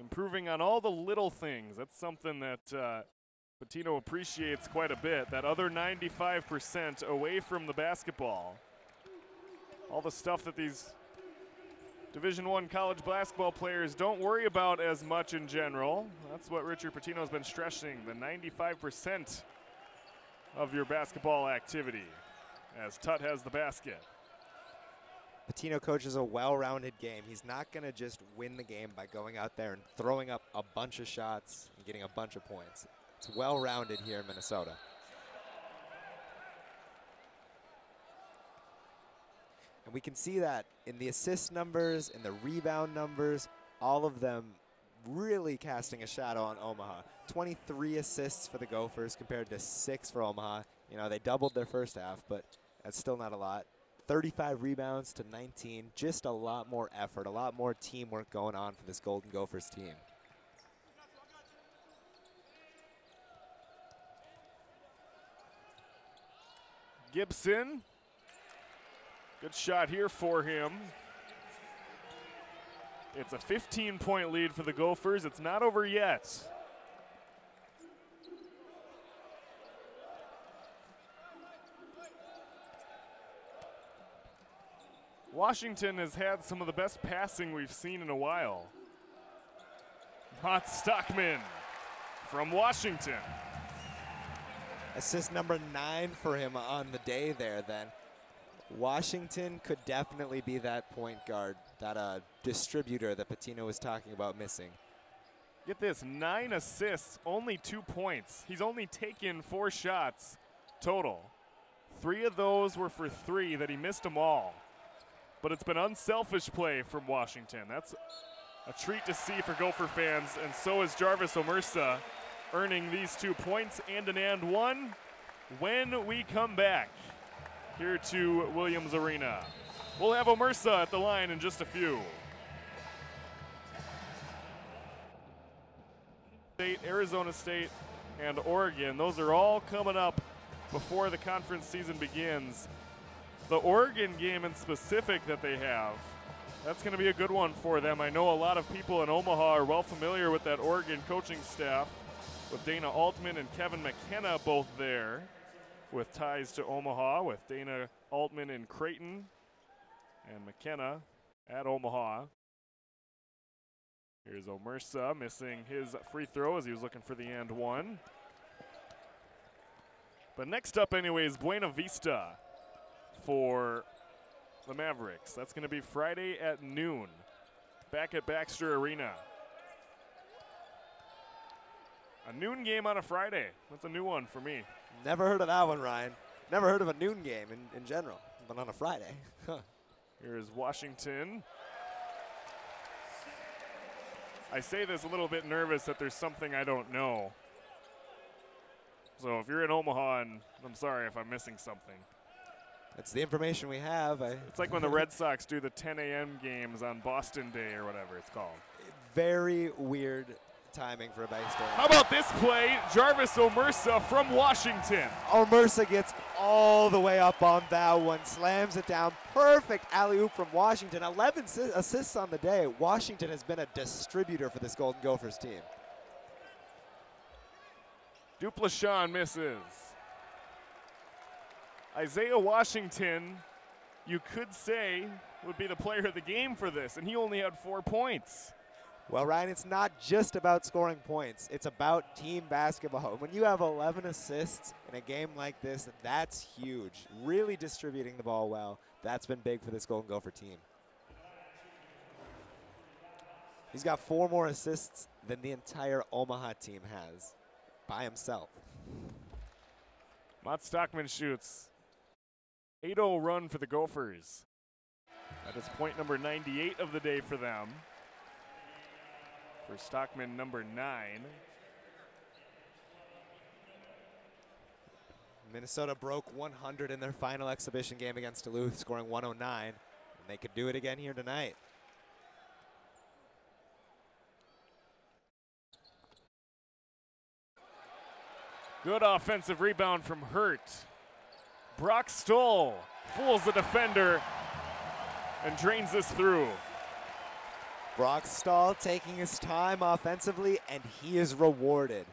Improving on all the little things. That's something that Pitino appreciates quite a bit. That other 95% away from the basketball. All the stuff that these Division I college basketball players don't worry about as much in general. That's what Richard Pitino's been stressing, the 95% of your basketball activity, as Tut has the basket. Pitino coaches a well-rounded game. He's not going to just win the game by going out there and throwing up a bunch of shots and getting a bunch of points. It's well-rounded here in Minnesota. And we can see that in the assist numbers, in the rebound numbers, all of them really casting a shadow on Omaha. 23 assists for the Gophers compared to 6 for Omaha. You know, they doubled their first half, but that's still not a lot. 35 rebounds to 19, just a lot more effort, a lot more teamwork going on for this Golden Gophers team. Gibson, good shot here for him. It's a 15-point lead for the Gophers. It's not over yet. Washington has had some of the best passing we've seen in a while. Mott Stockman from Washington. Assist number 9 for him on the day there then. Washington could definitely be that point guard, that distributor that Pitino was talking about missing. Get this, 9 assists, only 2 points. He's only taken 4 shots total. 3 of those were for 3 that he missed them all. But it's been unselfish play from Washington. That's a treat to see for Gopher fans, and so is Jarvis Omersa, earning these 2 points and an and one when we come back here to Williams Arena. We'll have Omersa at the line in just a few. State, Arizona State, and Oregon, those are all coming up before the conference season begins. The Oregon game in specific that they have, that's going to be a good one for them. I know a lot of people in Omaha are well familiar with that Oregon coaching staff, with Dana Altman and Kevin McKenna both there, with ties to Omaha, with Dana Altman in Creighton and McKenna at Omaha. Here's Omersa missing his free throw as he was looking for the and one. But next up anyways, Buena Vista for the Mavericks. That's going to be Friday at noon, back at Baxter Arena. A noon game on a Friday. That's a new one for me. Never heard of that one, Ryan. Never heard of a noon game in general, but on a Friday. Huh. Here's Washington. I say this a little bit nervous that there's something I don't know. So if you're in Omaha, and I'm sorry if I'm missing something. That's the information we have. It's like when the Red Sox do the 10 a.m. games on Boston Day or whatever it's called. Very weird timing for a baseball. How about this play? Jarvis Omersa from Washington. Omersa gets all the way up on that one, slams it down. Perfect alley-oop from Washington. 11 assists on the day. Washington has been a distributor for this Golden Gophers team. Duplashawn misses. Isaiah Washington, you could say, would be the player of the game for this, and he only had 4 points. Well, Ryan, it's not just about scoring points. It's about team basketball. When you have 11 assists in a game like this, that's huge. Really distributing the ball well. That's been big for this Golden Gopher team. He's got 4 more assists than the entire Omaha team has by himself. Mott Stockman shoots. 8-0 run for the Gophers. That is point number 98 of the day for them. For Stockman, number 9. Minnesota broke 100 in their final exhibition game against Duluth, scoring 109. And they could do it again here tonight. Good offensive rebound from Hurt. Brock Stoll fools the defender and drains this through. Brock Stoll taking his time offensively, and he is rewarded.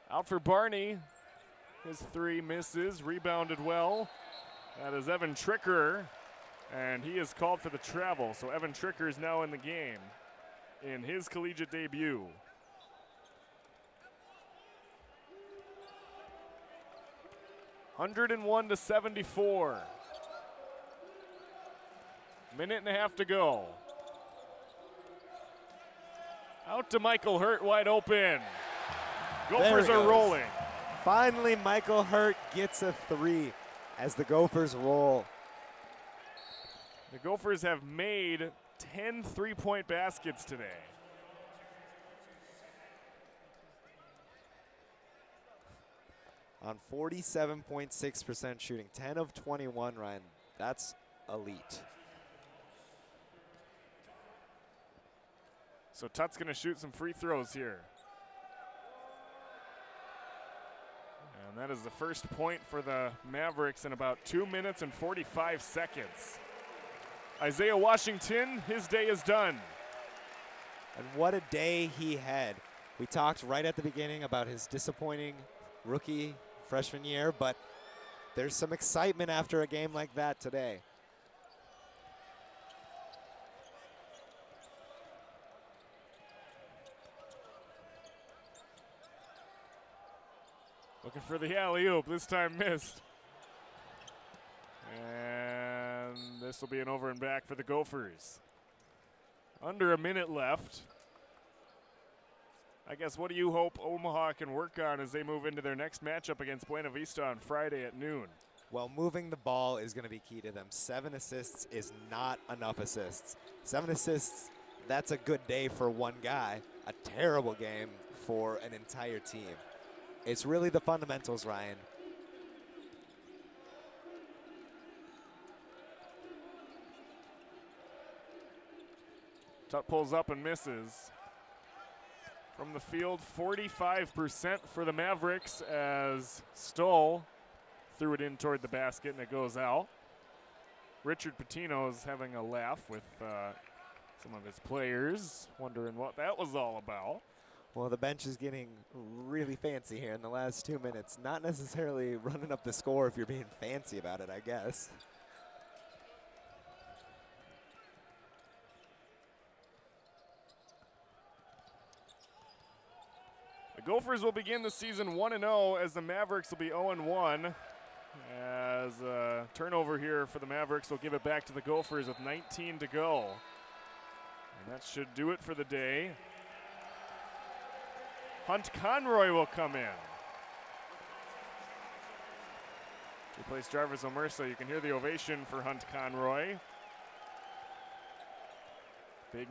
Out for Barney. His three misses, rebounded well. That is Evan Tricker, and he is called for the travel. So Evan Tricker is now in the game in his collegiate debut. (101-74). Minute and a half to go. Out to Michael Hurt, wide open. Gophers are rolling. Finally, Michael Hurt gets a three as the Gophers roll. The Gophers have made 10 three-point baskets today. On 47.6% shooting, 10 of 21, Ryan. That's elite. So Tut's going to shoot some free throws here. And that is the first point for the Mavericks in about 2 minutes and 45 seconds. Isaiah Washington, his day is done. And what a day he had. We talked right at the beginning about his disappointing rookie freshman year, but there's some excitement after a game like that today. Looking for the alley-oop, this time missed. And this will be an over and back for the Gophers. Under a minute left. I guess what do you hope Omaha can work on as they move into their next matchup against Buena Vista on Friday at noon? Well, moving the ball is going to be key to them. 7 assists is not enough assists. 7 assists, that's a good day for one guy. A terrible game for an entire team. It's really the fundamentals, Ryan. Tut pulls up and misses. From the field, 45% for the Mavericks as Stoll threw it in toward the basket and it goes out. Richard Pitino is having a laugh with some of his players, wondering what that was all about. Well, the bench is getting really fancy here in the last 2 minutes. Not necessarily running up the score if you're being fancy about it, I guess. The Gophers will begin the season 1-0 as the Mavericks will be 0-1. As a turnover here for the Mavericks will give it back to the Gophers with 19 to go. And that should do it for the day. Hunt Conroy will come in. Replace Jarvis Omersa. You can hear the ovation for Hunt Conroy. Big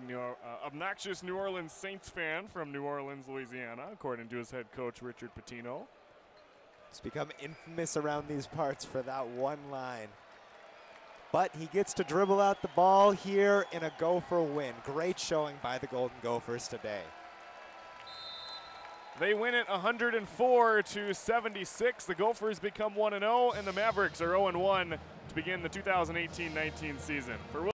obnoxious New Orleans Saints fan from New Orleans, Louisiana, according to his head coach, Richard Pitino. He's become infamous around these parts for that one line. But he gets to dribble out the ball here in a Gopher win. Great showing by the Golden Gophers today. They win it 104-76. The Gophers become 1-0, and the Mavericks are 0-1 to begin the 2018-19 season. For